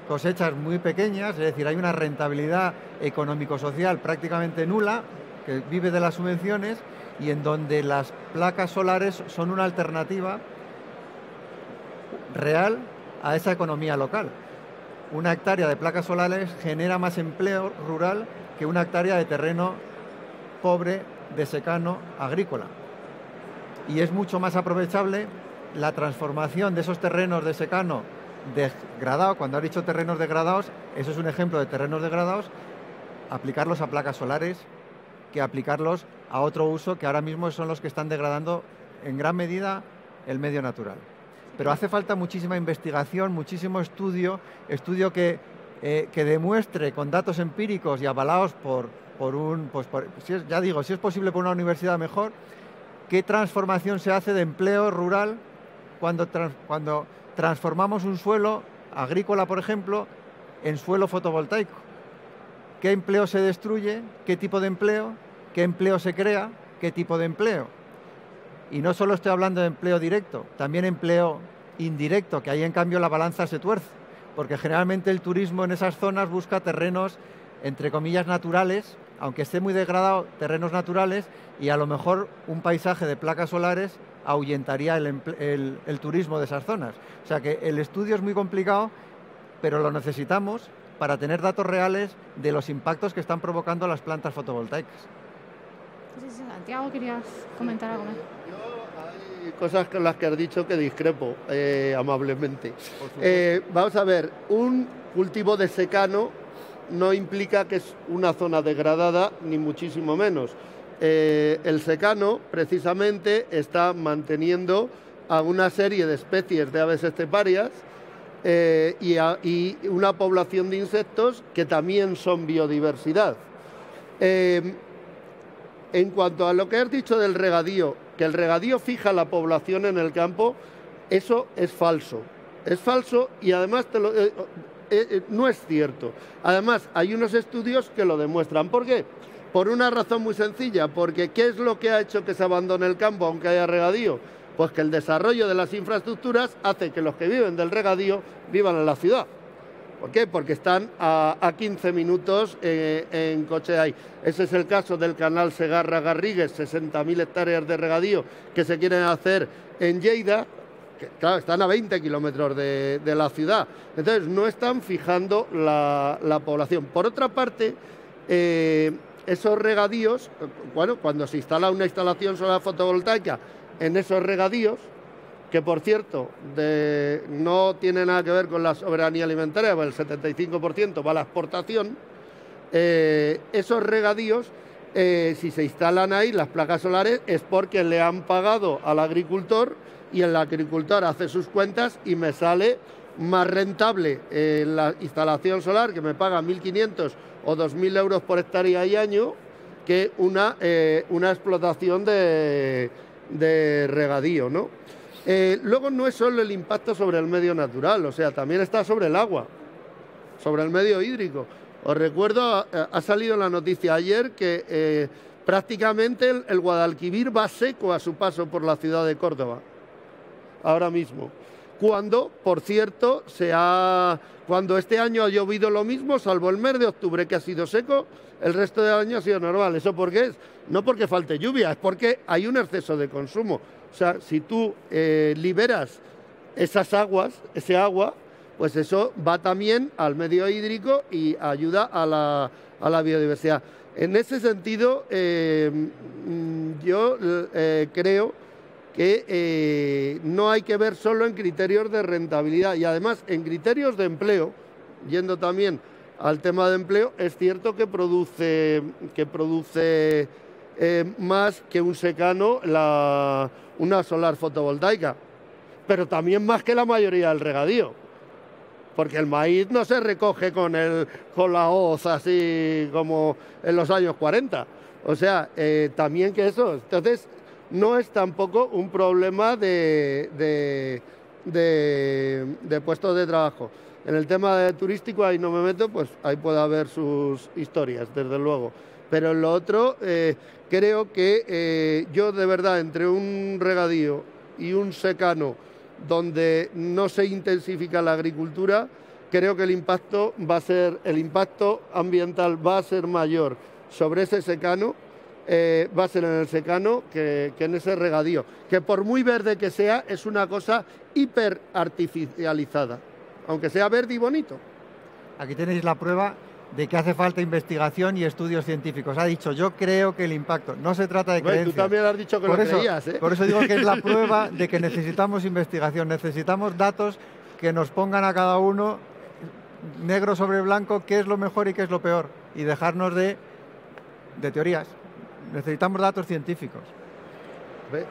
cosechas muy pequeñas, es decir, hay una rentabilidad económico-social prácticamente nula, que vive de las subvenciones, y en donde las placas solares son una alternativa real a esa economía local. Una hectárea de placas solares genera más empleo rural que una hectárea de terreno pobre de secano agrícola. Y es mucho más aprovechable la transformación de esos terrenos de secano degradado. Cuando has dicho terrenos degradados, eso es un ejemplo de terrenos degradados, aplicarlos a placas solares que aplicarlos a otro uso que ahora mismo son los que están degradando en gran medida el medio natural. Pero hace falta muchísima investigación, muchísimo estudio que demuestre con datos empíricos y avalados si es posible por una universidad mejor, qué transformación se hace de empleo rural cuando transformamos un suelo agrícola, por ejemplo, en suelo fotovoltaico. ¿Qué empleo se destruye? ¿Qué tipo de empleo? ¿Qué empleo se crea? ¿Qué tipo de empleo? Y no solo estoy hablando de empleo directo, también empleo indirecto, que ahí en cambio la balanza se tuerce, porque generalmente el turismo en esas zonas busca terrenos, entre comillas, naturales, aunque esté muy degradado, terrenos naturales, y a lo mejor un paisaje de placas solares ahuyentaría el turismo de esas zonas. O sea que el estudio es muy complicado, pero lo necesitamos para tener datos reales de los impactos que están provocando las plantas fotovoltaicas. Sí, Santiago, ¿querías comentar algo más? Hay cosas con las que has dicho que discrepo amablemente. Vamos a ver, un cultivo de secano no implica que es una zona degradada, ni muchísimo menos. El secano, precisamente, está manteniendo a una serie de especies de aves esteparias y una población de insectos que también son biodiversidad. En cuanto a lo que has dicho del regadío, que el regadío fija la población en el campo, eso es falso. Es falso y además no es cierto. Además, hay unos estudios que lo demuestran. ¿Por qué? Por una razón muy sencilla, porque ¿qué es lo que ha hecho que se abandone el campo aunque haya regadío? Pues que el desarrollo de las infraestructuras hace que los que viven del regadío vivan en la ciudad. ¿Por qué? Porque están a 15 minutos en coche ahí. Ese es el caso del canal Segarra-Garrigues, 60.000 hectáreas de regadío que se quieren hacer en Lleida, que claro, están a 20 kilómetros de la ciudad. Entonces no están fijando la población. Por otra parte, esos regadíos, bueno, cuando se instala una instalación solar fotovoltaica en esos regadíos, que por cierto no tiene nada que ver con la soberanía alimentaria, porque el 75% va a la exportación, esos regadíos, si se instalan ahí las placas solares, es porque le han pagado al agricultor y el agricultor hace sus cuentas y me sale más rentable la instalación solar, que me paga 1.500 o 2.000 euros por hectárea y año, que una explotación de regadío, ¿no? Luego no es solo el impacto sobre el medio natural, o sea, también está sobre el agua, sobre el medio hídrico. Os recuerdo, ha salido la noticia ayer que prácticamente el Guadalquivir va seco a su paso por la ciudad de Córdoba, ahora mismo. Cuando, por cierto, cuando este año ha llovido lo mismo, salvo el mes de octubre, que ha sido seco, el resto del año ha sido normal. ¿Eso por qué es? No porque falte lluvia, es porque hay un exceso de consumo. O sea, si tú liberas esas aguas, ese agua, pues eso va también al medio hídrico y ayuda a la biodiversidad. En ese sentido, yo creo que no hay que ver solo en criterios de rentabilidad y además en criterios de empleo, yendo también al tema de empleo, es cierto que produce más que un secano una solar fotovoltaica, pero también más que la mayoría del regadío, porque el maíz no se recoge con la hoz así como en los años 40, o sea, también que eso. Entonces, no es tampoco un problema de puestos de trabajo. En el tema turístico ahí no me meto, pues ahí puede haber sus historias, desde luego. Pero en lo otro, creo que yo de verdad, entre un regadío y un secano donde no se intensifica la agricultura, creo que el impacto ambiental va a ser mayor sobre ese secano, va a ser en el secano que en ese regadío, que por muy verde que sea, es una cosa hiper artificializada, aunque sea verde y bonito. Aquí tenéis la prueba de que hace falta investigación y estudios científicos. Ha dicho, yo creo que el impacto, no se trata de creencia. Tú también has dicho que lo creías, ¿eh? Por eso digo que es la prueba de que necesitamos investigación, necesitamos datos que nos pongan a cada uno negro sobre blanco qué es lo mejor y qué es lo peor, y dejarnos de teorías. Necesitamos datos científicos.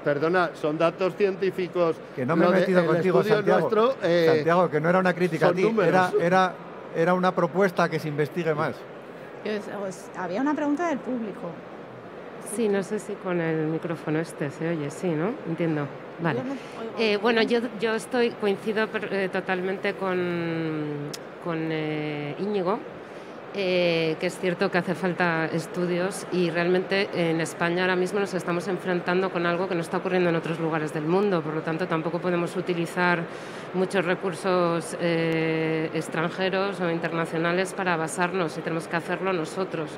Perdona, son datos científicos. Que no me he metido contigo, Santiago. Santiago, que no era una crítica a ti, era una propuesta que se investigue más. Había una pregunta del público. Sí, no sé si con el micrófono se oye, sí, ¿no? Entiendo. Vale. Bueno, yo coincido totalmente con Íñigo. Que es cierto que hace falta estudios y realmente en España ahora mismo nos estamos enfrentando con algo que no está ocurriendo en otros lugares del mundo, por lo tanto tampoco podemos utilizar muchos recursos extranjeros o internacionales para basarnos y tenemos que hacerlo nosotros.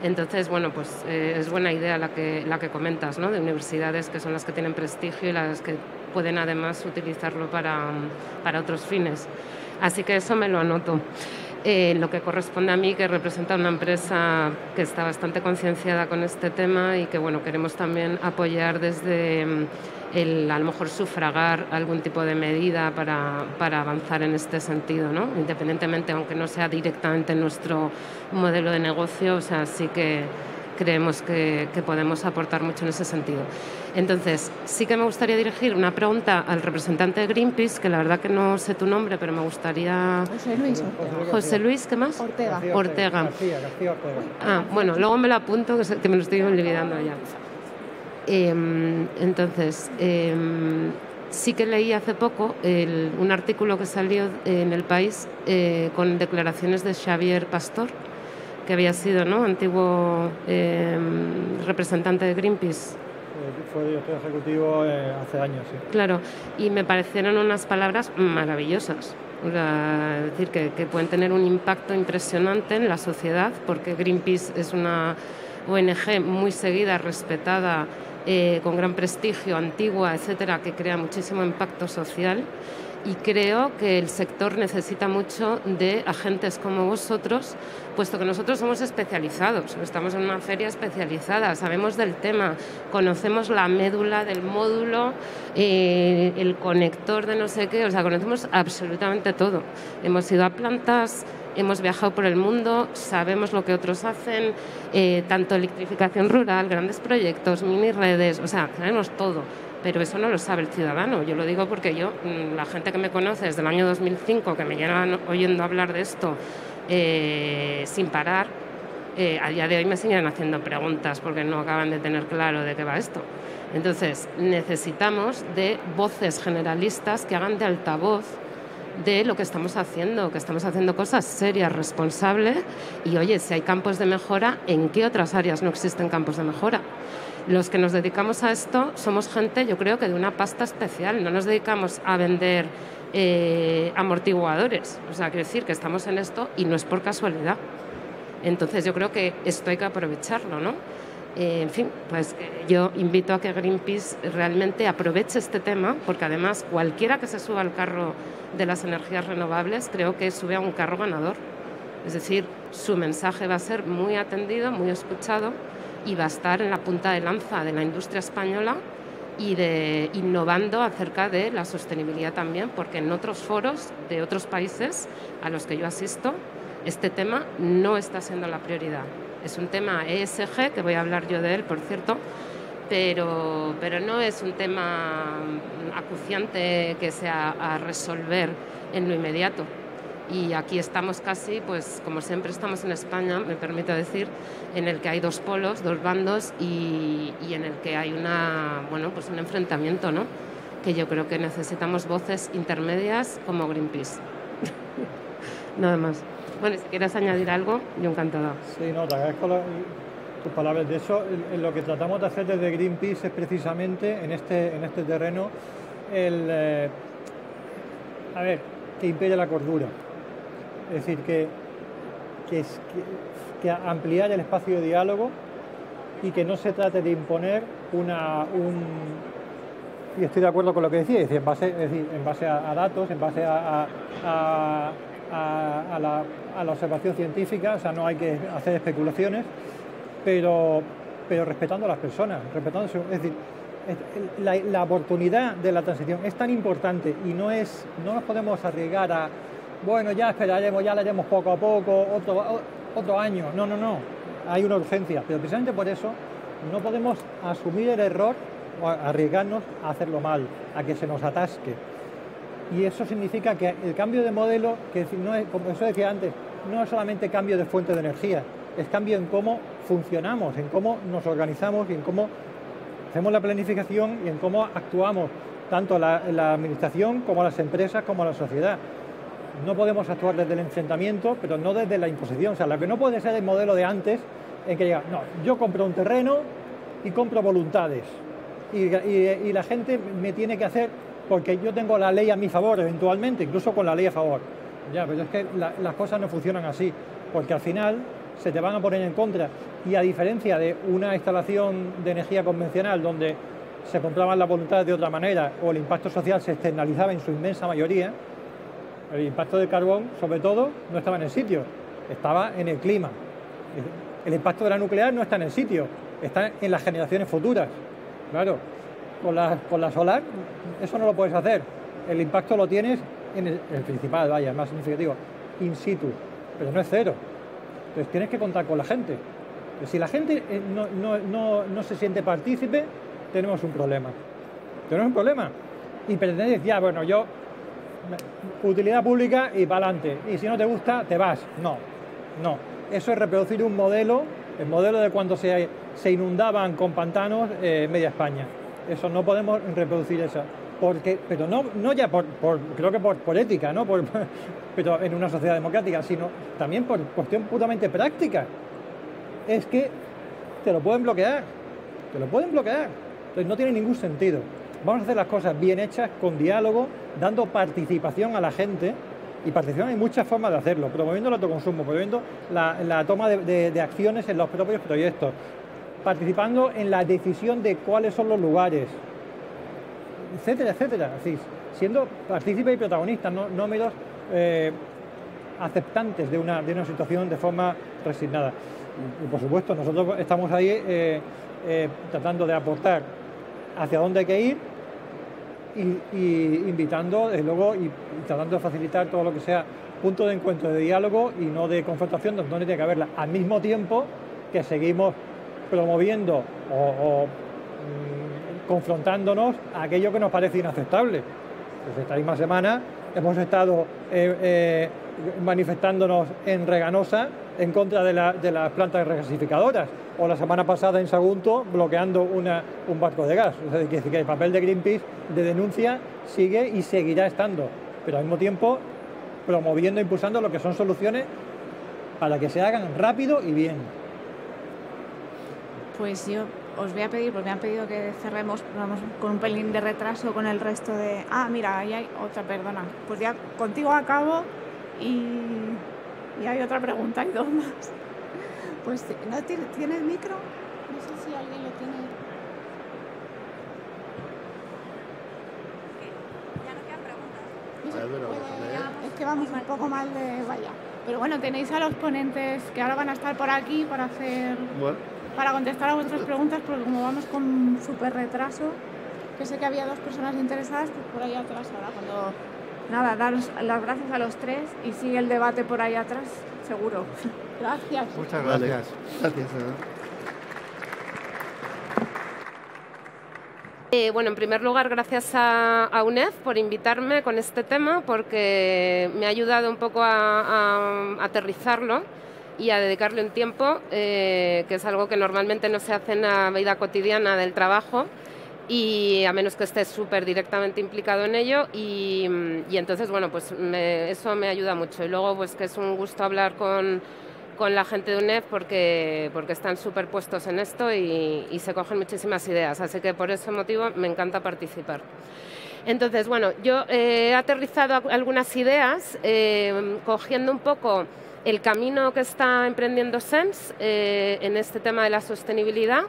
Entonces, bueno, pues es buena idea la que comentas, ¿no? De universidades que son las que tienen prestigio y las que pueden además utilizarlo para otros fines. Así que eso me lo anoto. Lo que corresponde a mí, que representa una empresa que está bastante concienciada con este tema y que bueno, queremos también apoyar desde a lo mejor sufragar algún tipo de medida para avanzar en este sentido, ¿no? Independientemente, aunque no sea directamente nuestro modelo de negocio, o sea, sí que creemos que podemos aportar mucho en ese sentido. Entonces, sí que me gustaría dirigir una pregunta al representante de Greenpeace, que la verdad que no sé tu nombre, pero me gustaría... José Luis, ¿qué más? Ortega. García Ortega. Ah, bueno, luego me lo apunto, que me lo estoy olvidando ya. Entonces, sí que leí hace poco un artículo que salió en El País con declaraciones de Xavier Pastor, que había sido, ¿no?, antiguo representante de Greenpeace. Fue director ejecutivo hace años, sí. Claro, y me parecieron unas palabras maravillosas. O sea, es decir, que pueden tener un impacto impresionante en la sociedad, porque Greenpeace es una ONG muy seguida, respetada, con gran prestigio, antigua, etcétera, que crea muchísimo impacto social. Y creo que el sector necesita mucho de agentes como vosotros, puesto que nosotros somos especializados, estamos en una feria especializada, sabemos del tema, conocemos la médula del módulo, el conector de no sé qué, o sea, conocemos absolutamente todo. Hemos ido a plantas, hemos viajado por el mundo, sabemos lo que otros hacen, tanto electrificación rural, grandes proyectos, mini redes, o sea, sabemos todo. pero eso no lo sabe el ciudadano. Yo lo digo porque yo, la gente que me conoce desde el año 2005, que me llevan oyendo hablar de esto sin parar, a día de hoy me siguen haciendo preguntas porque no acaban de tener claro de qué va esto. Entonces, necesitamos de voces generalistas que hagan de altavoz de lo que estamos haciendo cosas serias, responsables, y oye, si hay campos de mejora, ¿en qué otras áreas no existen campos de mejora? Los que nos dedicamos a esto somos gente, yo creo que de una pasta especial, no nos dedicamos a vender amortiguadores, o sea, quiero decir que estamos en esto y no es por casualidad. Entonces yo creo que esto hay que aprovecharlo, ¿no? En fin, pues yo invito a que Greenpeace realmente aproveche este tema, porque además cualquiera que se suba al carro de las energías renovables creo que sube a un carro ganador. Es decir, su mensaje va a ser muy atendido, muy escuchado, y va a estar en la punta de lanza de la industria española y de innovando acerca de la sostenibilidad también, porque en otros foros de otros países a los que yo asisto, este tema no está siendo la prioridad. Es un tema ESG, que voy a hablar yo de él, por cierto, pero no es un tema acuciante que sea a resolver en lo inmediato. Y aquí estamos casi, pues como siempre estamos en España, me permito decir, en el que hay dos polos, dos bandos, y en el que hay un enfrentamiento, ¿no? Que yo creo que necesitamos voces intermedias como Greenpeace. Nada más. Bueno, si quieres añadir algo, yo encantada. Sí, no, te agradezco tus palabras. De hecho, lo que tratamos de hacer desde Greenpeace es precisamente en este terreno que impere la cordura. Es decir, que ampliar el espacio de diálogo y que no se trate de imponer y estoy de acuerdo con lo que decía, en base a datos, en base a la observación científica, o sea, no hay que hacer especulaciones, pero respetando a las personas, es decir, la oportunidad de la transición es tan importante y no nos podemos arriesgar a, bueno, ya esperaremos, ya lo haremos poco a poco, otro año, no, hay una urgencia, pero precisamente por eso no podemos asumir el error o arriesgarnos a hacerlo mal, a que se nos atasque. Y eso significa que el cambio de modelo, que no es, como eso decía antes, no es solamente cambio de fuente de energía, es cambio en cómo funcionamos, en cómo nos organizamos y en cómo hacemos la planificación y en cómo actuamos, tanto la administración como las empresas como la sociedad. No podemos actuar desde el enfrentamiento, pero no desde la imposición. O sea, lo que no puede ser el modelo de antes, en que diga, no, yo compro un terreno y compro voluntades. Y la gente me tiene que hacer porque yo tengo la ley a mi favor, eventualmente, incluso con la ley a favor. Ya, pero es que las cosas no funcionan así, porque al final se te van a poner en contra. Y a diferencia de una instalación de energía convencional donde se compraban las voluntades de otra manera o el impacto social se externalizaba en su inmensa mayoría, el impacto del carbón, sobre todo, no estaba en el sitio, estaba en el clima. El impacto de la nuclear no está en el sitio, está en las generaciones futuras. Claro, con la solar eso no lo puedes hacer. El impacto lo tienes en el principal, vaya, el más significativo, in situ, pero no es cero. Entonces tienes que contar con la gente. Si la gente no se siente partícipe, tenemos un problema. Y pretendes, ya, bueno, yo, utilidad pública y para adelante. Y si no te gusta, te vas. No. Eso es reproducir un modelo, el modelo de cuando se inundaban con pantanos media España. Eso no podemos reproducir eso. Pero no ya creo que por ética, ¿no? Pero en una sociedad democrática, sino también por cuestión puramente práctica. Es que te lo pueden bloquear. Entonces no tiene ningún sentido. Vamos a hacer las cosas bien hechas, con diálogo, dando participación a la gente. Y participación hay muchas formas de hacerlo, promoviendo el autoconsumo, promoviendo la toma de acciones en los propios proyectos, participando en la decisión de cuáles son los lugares, etcétera. Así, siendo partícipes y protagonistas, no meros aceptantes de una situación de forma resignada. Y por supuesto, nosotros estamos ahí tratando de aportar hacia dónde hay que ir y invitando, desde luego, y tratando de facilitar todo lo que sea punto de encuentro, de diálogo y no de confrontación, donde tiene que haberla, al mismo tiempo que seguimos promoviendo o confrontándonos a aquello que nos parece inaceptable. Pues esta misma semana hemos estado manifestándonos en Reganosa en contra de las plantas regasificadoras, o la semana pasada en Sagunto bloqueando un barco de gas. Es decir, que el papel de Greenpeace de denuncia sigue y seguirá estando, pero al mismo tiempo promoviendo e impulsando lo que son soluciones para que se hagan rápido y bien. Pues yo os voy a pedir, porque me han pedido que cerremos, vamos con un pelín de retraso con el resto de... Ah, mira, ahí hay otra, perdona. Pues ya contigo acabo y hay otra pregunta, hay dos más. Pues, ¿no tienes micro? No sé si alguien lo tiene. Ya no quedan preguntas. Es que vamos un poco mal de... Vaya. Pero bueno, tenéis a los ponentes que ahora van a estar por aquí para hacer... Bueno. Para contestar a vuestras preguntas, porque como vamos con súper retraso, que sé que había dos personas interesadas, pues por ahí atrás ahora, cuando... Nada, daros las gracias a los tres y sigue el debate por ahí atrás, seguro. Gracias. Muchas gracias. Gracias. Bueno, en primer lugar, gracias a UNEF por invitarme con este tema, porque me ha ayudado un poco a aterrizarlo y a dedicarle un tiempo, que es algo que normalmente no se hace en la vida cotidiana del trabajo, y a menos que estés súper directamente implicado en ello, y entonces, bueno, pues eso me ayuda mucho. Y luego, pues que es un gusto hablar con la gente de UNEF porque están súper puestos en esto y se cogen muchísimas ideas, así que por ese motivo me encanta participar. Entonces, bueno, yo he aterrizado algunas ideas cogiendo un poco el camino que está emprendiendo SENS en este tema de la sostenibilidad.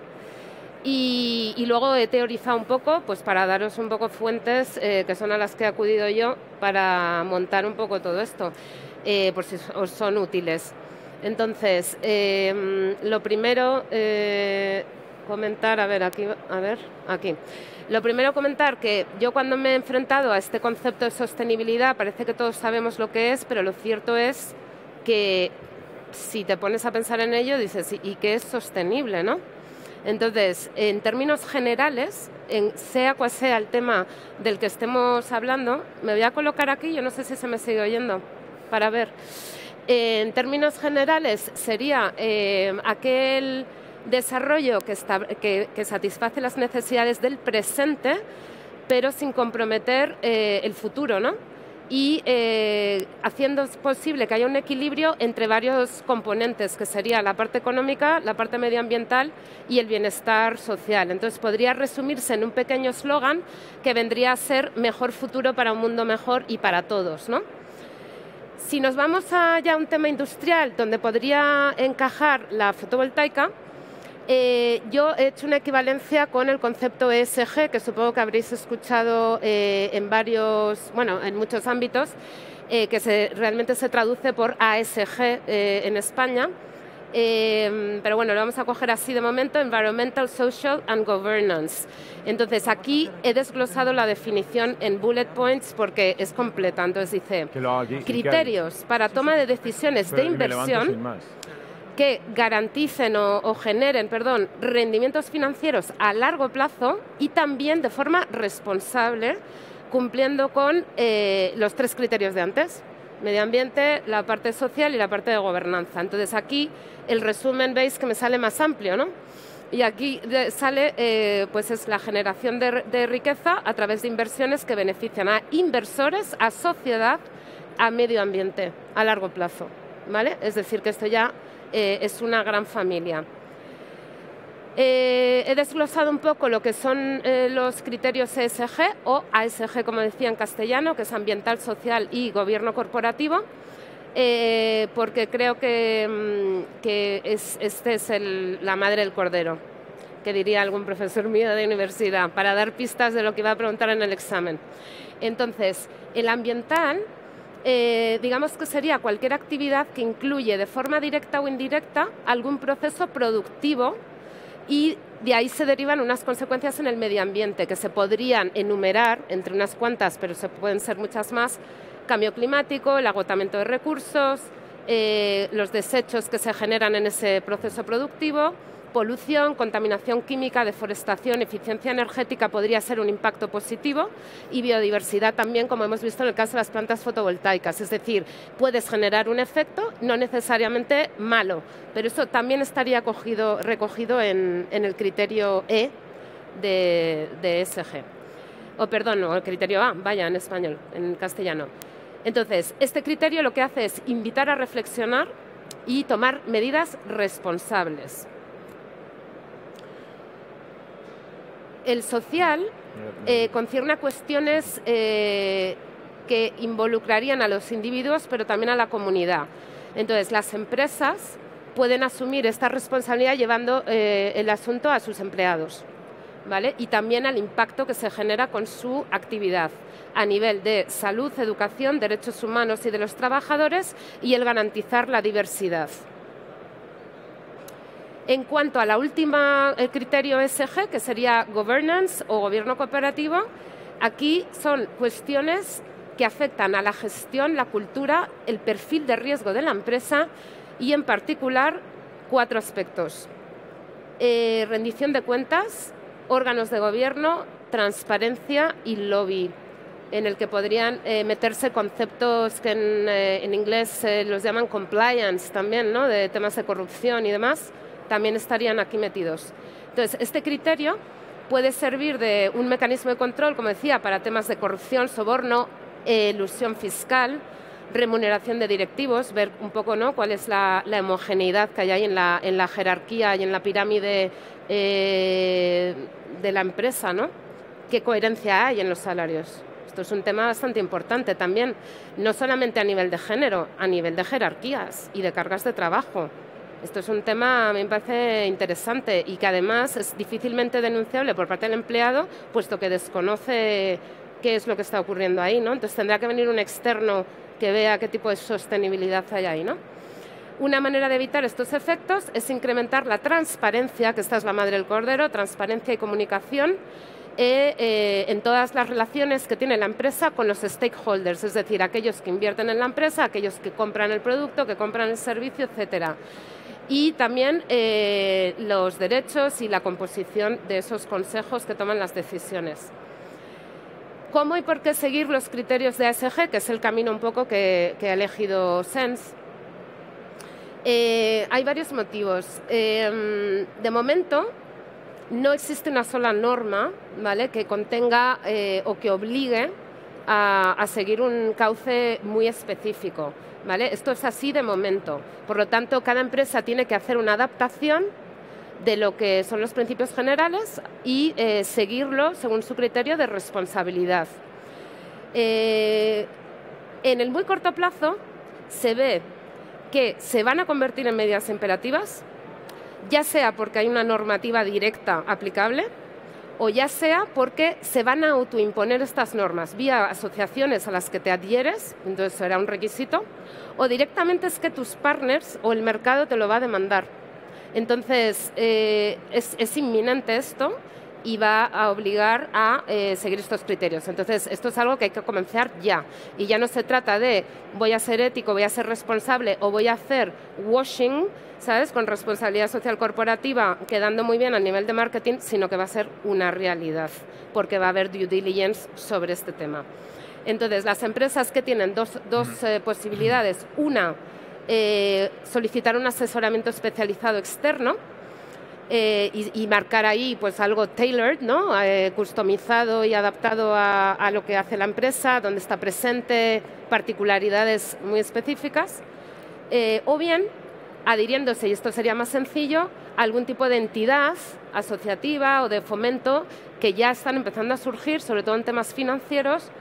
Y luego he teorizado un poco, pues para daros un poco fuentes que son a las que he acudido yo para montar un poco todo esto, por si os son útiles. Entonces, lo primero, comentar, aquí. Lo primero, comentar que yo cuando me he enfrentado a este concepto de sostenibilidad, parece que todos sabemos lo que es, pero lo cierto es que si te pones a pensar en ello, dices, ¿y qué es sostenible, no? Entonces, en términos generales, sea cual sea el tema del que estemos hablando, me voy a colocar aquí, yo no sé si se me sigue oyendo, para ver. En términos generales, sería aquel desarrollo que satisface las necesidades del presente, pero sin comprometer el futuro, ¿no? Y haciendo posible que haya un equilibrio entre varios componentes, que sería la parte económica, la parte medioambiental y el bienestar social. Entonces, podría resumirse en un pequeño eslogan que vendría a ser mejor futuro para un mundo mejor y para todos, ¿no? Si nos vamos a ya un tema industrial donde podría encajar la fotovoltaica, yo he hecho una equivalencia con el concepto ESG, que supongo que habréis escuchado en muchos ámbitos, que realmente se traduce por ASG en España. Pero bueno, lo vamos a coger así de momento: Environmental, Social and Governance. Entonces, aquí he desglosado la definición en bullet points porque es completa. Entonces dice, criterios para toma de decisiones de inversión que garanticen o generen, rendimientos financieros a largo plazo y también de forma responsable, cumpliendo con los tres criterios de antes: medio ambiente, la parte social y la parte de gobernanza. Entonces, aquí el resumen veis que me sale más amplio, ¿no? Y aquí sale, pues es la generación de riqueza a través de inversiones que benefician a inversores, a sociedad, a medio ambiente a largo plazo, ¿vale? Es decir, que esto ya es una gran familia. He desglosado un poco lo que son los criterios ESG o ASG, como decía en castellano, que es ambiental, social y gobierno corporativo, porque creo que este es la madre del cordero, que diría algún profesor mío de universidad, para dar pistas de lo que iba a preguntar en el examen. Entonces, el ambiental, digamos que sería cualquier actividad que incluye de forma directa o indirecta algún proceso productivo, y de ahí se derivan unas consecuencias en el medio ambiente que se podrían enumerar entre unas cuantas, pero se pueden ser muchas más: cambio climático, el agotamiento de recursos, los desechos que se generan en ese proceso productivo, polución, contaminación química, deforestación, eficiencia energética podría ser un impacto positivo y biodiversidad también, como hemos visto en el caso de las plantas fotovoltaicas. Es decir, puedes generar un efecto no necesariamente malo, pero eso también estaría recogido en el criterio E de ESG. O perdón, o el criterio A, vaya, en español, en castellano. Entonces, este criterio lo que hace es invitar a reflexionar y tomar medidas responsables. El social concierne a cuestiones que involucrarían a los individuos, pero también a la comunidad. Entonces, las empresas pueden asumir esta responsabilidad llevando el asunto a sus empleados, ¿vale? Y también al impacto que se genera con su actividad a nivel de salud, educación, derechos humanos y de los trabajadores y el garantizar la diversidad. En cuanto a la última, el criterio ESG, que sería governance o gobierno cooperativo, aquí son cuestiones que afectan a la gestión, la cultura, el perfil de riesgo de la empresa y en particular 4 aspectos. Rendición de cuentas, órganos de gobierno, transparencia y lobby, en el que podrían meterse conceptos que en inglés los llaman compliance también, ¿no? De temas de corrupción y demás, también estarían aquí metidos. Entonces, este criterio puede servir de un mecanismo de control, como decía, para temas de corrupción, soborno, elusión fiscal, remuneración de directivos, ver un poco, ¿no?, cuál es la homogeneidad que hay ahí en la jerarquía y en la pirámide de la empresa, ¿no? ¿Qué coherencia hay en los salarios? Esto es un tema bastante importante también, no solamente a nivel de género, a nivel de jerarquías y de cargas de trabajo. Esto es un tema, a mí me parece interesante y que además es difícilmente denunciable por parte del empleado, puesto que desconoce qué es lo que está ocurriendo ahí, ¿no? Entonces tendrá que venir un externo que vea qué tipo de sostenibilidad hay ahí, ¿no? Una manera de evitar estos efectos es incrementar la transparencia, que esta es la madre del cordero, transparencia y comunicación en todas las relaciones que tiene la empresa con los stakeholders, es decir, aquellos que invierten en la empresa, aquellos que compran el producto, que compran el servicio, etcétera. Y también los derechos y la composición de esos consejos que toman las decisiones. ¿Cómo y por qué seguir los criterios de ESG, que es el camino un poco que ha elegido SENS? Hay varios motivos. De momento, no existe una sola norma, ¿vale?, que contenga o que obligue a seguir un cauce muy específico, ¿vale? Esto es así de momento. Por lo tanto, cada empresa tiene que hacer una adaptación de lo que son los principios generales y seguirlo según su criterio de responsabilidad. En el muy corto plazo se ve que se van a convertir en medidas imperativas, ya sea porque hay una normativa directa aplicable o ya sea porque se van a autoimponer estas normas vía asociaciones a las que te adhieres, entonces será un requisito, o directamente es que tus partners o el mercado te lo va a demandar. Entonces, es inminente esto y va a obligar a seguir estos criterios. Entonces, esto es algo que hay que comenzar ya. Y ya no se trata de voy a ser ético, voy a ser responsable o voy a hacer washing, ¿sabes?, con responsabilidad social corporativa, quedando muy bien a nivel de marketing, sino que va a ser una realidad, porque va a haber due diligence sobre este tema. Entonces, las empresas que tienen dos posibilidades, una, solicitar un asesoramiento especializado externo y marcar ahí pues algo tailored, ¿no?, customizado y adaptado a lo que hace la empresa, donde está presente particularidades muy específicas, o bien adhiriéndose, y esto sería más sencillo, a algún tipo de entidad asociativa o de fomento que ya están empezando a surgir, sobre todo en temas financieros,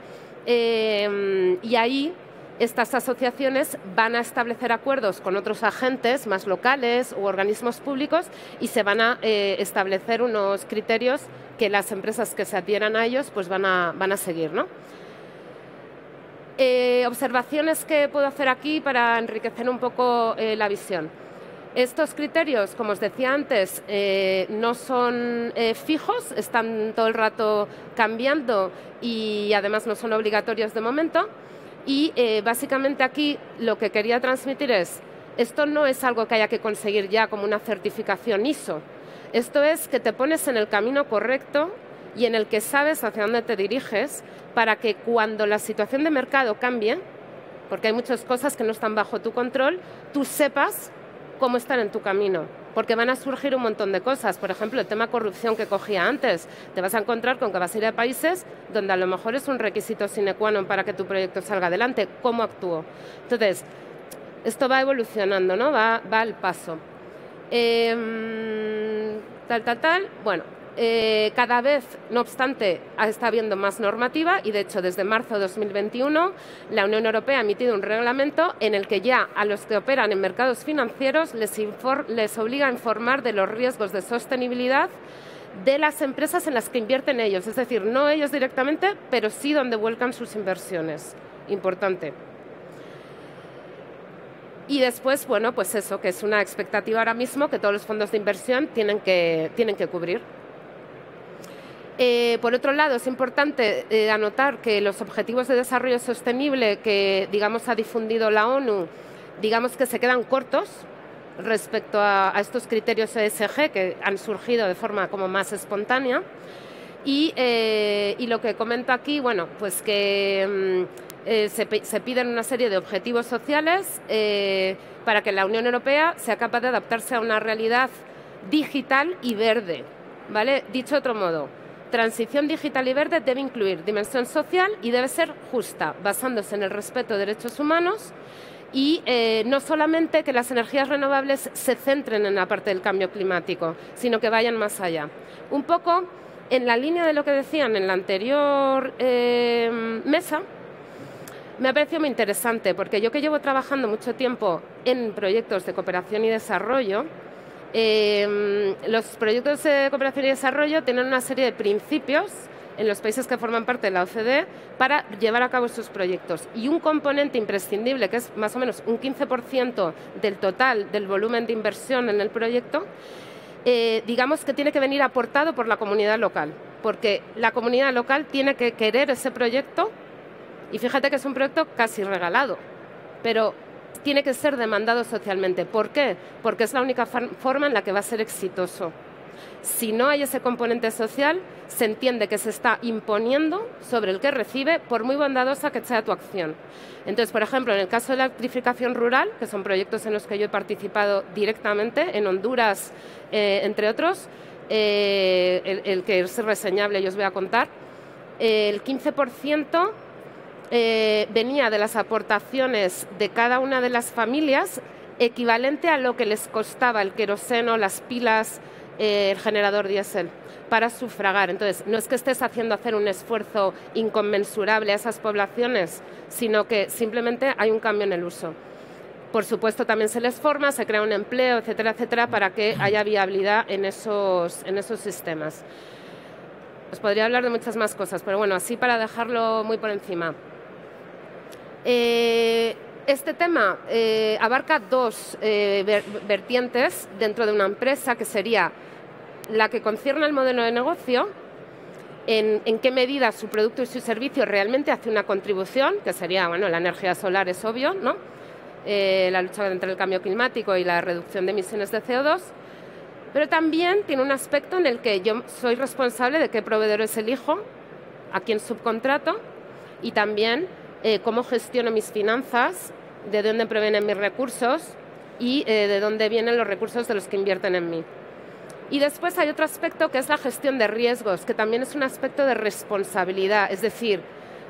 y ahí estas asociaciones van a establecer acuerdos con otros agentes más locales u organismos públicos y se van a establecer unos criterios que las empresas que se adhieran a ellos pues van a seguir, ¿no? Observaciones que puedo hacer aquí para enriquecer un poco la visión. Estos criterios, como os decía antes, no son fijos, están todo el rato cambiando y además no son obligatorios de momento. Y básicamente aquí lo que quería transmitir es, esto no es algo que haya que conseguir ya como una certificación ISO. Esto es que te pones en el camino correcto y en el que sabes hacia dónde te diriges para que cuando la situación de mercado cambie, porque hay muchas cosas que no están bajo tu control, tú sepas cómo están en tu camino. Porque van a surgir un montón de cosas. Por ejemplo, el tema corrupción que cogía antes. Te vas a encontrar con que vas a ir a países donde a lo mejor es un requisito sine qua non para que tu proyecto salga adelante. ¿Cómo actúo? Entonces, esto va evolucionando, ¿no? Va al paso. Bueno, cada vez, no obstante, está habiendo más normativa y, de hecho, desde marzo de 2021, la Unión Europea ha emitido un reglamento en el que ya a los que operan en mercados financieros les obliga a informar de los riesgos de sostenibilidad de las empresas en las que invierten ellos. Es decir, no ellos directamente, pero sí donde vuelcan sus inversiones. Importante. Y después, bueno, pues eso, que es una expectativa ahora mismo que todos los fondos de inversión tienen que cubrir. Por otro lado, es importante anotar que los Objetivos de Desarrollo Sostenible que, digamos, ha difundido la ONU, digamos que se quedan cortos respecto a estos criterios ESG que han surgido de forma como más espontánea. Y lo que comento aquí, bueno, pues que se piden una serie de objetivos sociales para que la Unión Europea sea capaz de adaptarse a una realidad digital y verde, ¿vale? Dicho de otro modo, transición digital y verde debe incluir dimensión social y debe ser justa, basándose en el respeto de derechos humanos y no solamente que las energías renovables se centren en la parte del cambio climático, sino que vayan más allá. Un poco en la línea de lo que decían en la anterior mesa, me ha parecido muy interesante, porque yo que llevo trabajando mucho tiempo en proyectos de cooperación y desarrollo, los proyectos de cooperación y desarrollo tienen una serie de principios en los países que forman parte de la OCDE para llevar a cabo sus proyectos. Y un componente imprescindible, que es más o menos un 15% del total del volumen de inversión en el proyecto, digamos que tiene que venir aportado por la comunidad local, porque la comunidad local tiene que querer ese proyecto. Y fíjate que es un proyecto casi regalado, pero tiene que ser demandado socialmente. ¿Por qué? Porque es la única forma en la que va a ser exitoso. Si no hay ese componente social, se entiende que se está imponiendo sobre el que recibe, por muy bondadosa que sea tu acción. Entonces, por ejemplo, en el caso de la electrificación rural, que son proyectos en los que yo he participado directamente, en Honduras, entre otros, el que es reseñable, yo os voy a contar, el 15% venía de las aportaciones de cada una de las familias, equivalente a lo que les costaba el queroseno, las pilas, el generador diésel para sufragar. Entonces, no es que estés haciendo hacer un esfuerzo inconmensurable a esas poblaciones, sino que simplemente hay un cambio en el uso. Por supuesto, también se les forma, se crea un empleo, etcétera, etcétera, para que haya viabilidad en esos sistemas. Os podría hablar de muchas más cosas, pero bueno, así para dejarlo muy por encima. Este tema abarca dos vertientes dentro de una empresa, que sería la que concierne al modelo de negocio, en qué medida su producto y su servicio realmente hace una contribución, que sería, bueno, la energía solar es obvio, ¿no? La lucha contra el cambio climático y la reducción de emisiones de CO2, pero también tiene un aspecto en el que yo soy responsable de qué proveedores elijo, a quién subcontrato y también cómo gestiono mis finanzas, de dónde provienen mis recursos y de dónde vienen los recursos de los que invierten en mí. Y después hay otro aspecto que es la gestión de riesgos, que también es un aspecto de responsabilidad. Es decir,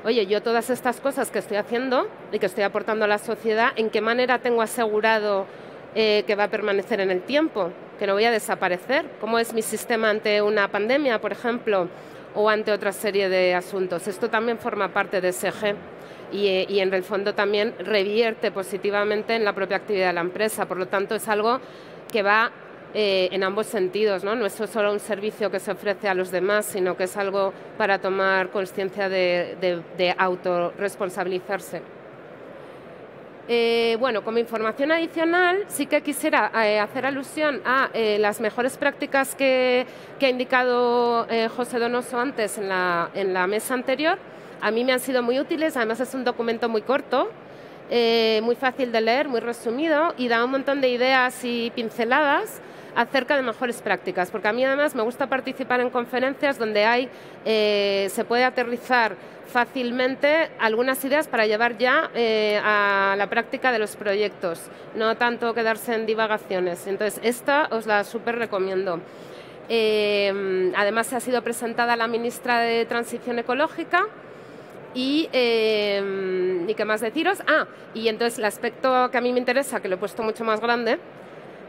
oye, yo todas estas cosas que estoy haciendo y que estoy aportando a la sociedad, ¿en qué manera tengo asegurado que va a permanecer en el tiempo? Que no voy a desaparecer. ¿Cómo es mi sistema ante una pandemia, por ejemplo, o ante otra serie de asuntos? Esto también forma parte de ESG. Y en el fondo también revierte positivamente en la propia actividad de la empresa. Por lo tanto, es algo que va en ambos sentidos, ¿no? No es solo un servicio que se ofrece a los demás, sino que es algo para tomar conciencia de autorresponsabilizarse. Bueno, como información adicional, sí que quisiera hacer alusión a las mejores prácticas que ha indicado José Donoso antes en la mesa anterior. a mí me han sido muy útiles. Además es un documento muy corto, muy fácil de leer, muy resumido, y da un montón de ideas y pinceladas acerca de mejores prácticas, porque a mí además me gusta participar en conferencias donde se puede aterrizar fácilmente algunas ideas para llevar ya a la práctica de los proyectos, no tanto quedarse en divagaciones. Entonces esta os la súper recomiendo. Además ha sido presentada a la ministra de Transición Ecológica. Y qué más deciros. Y entonces el aspecto que a mí me interesa, que lo he puesto mucho más grande,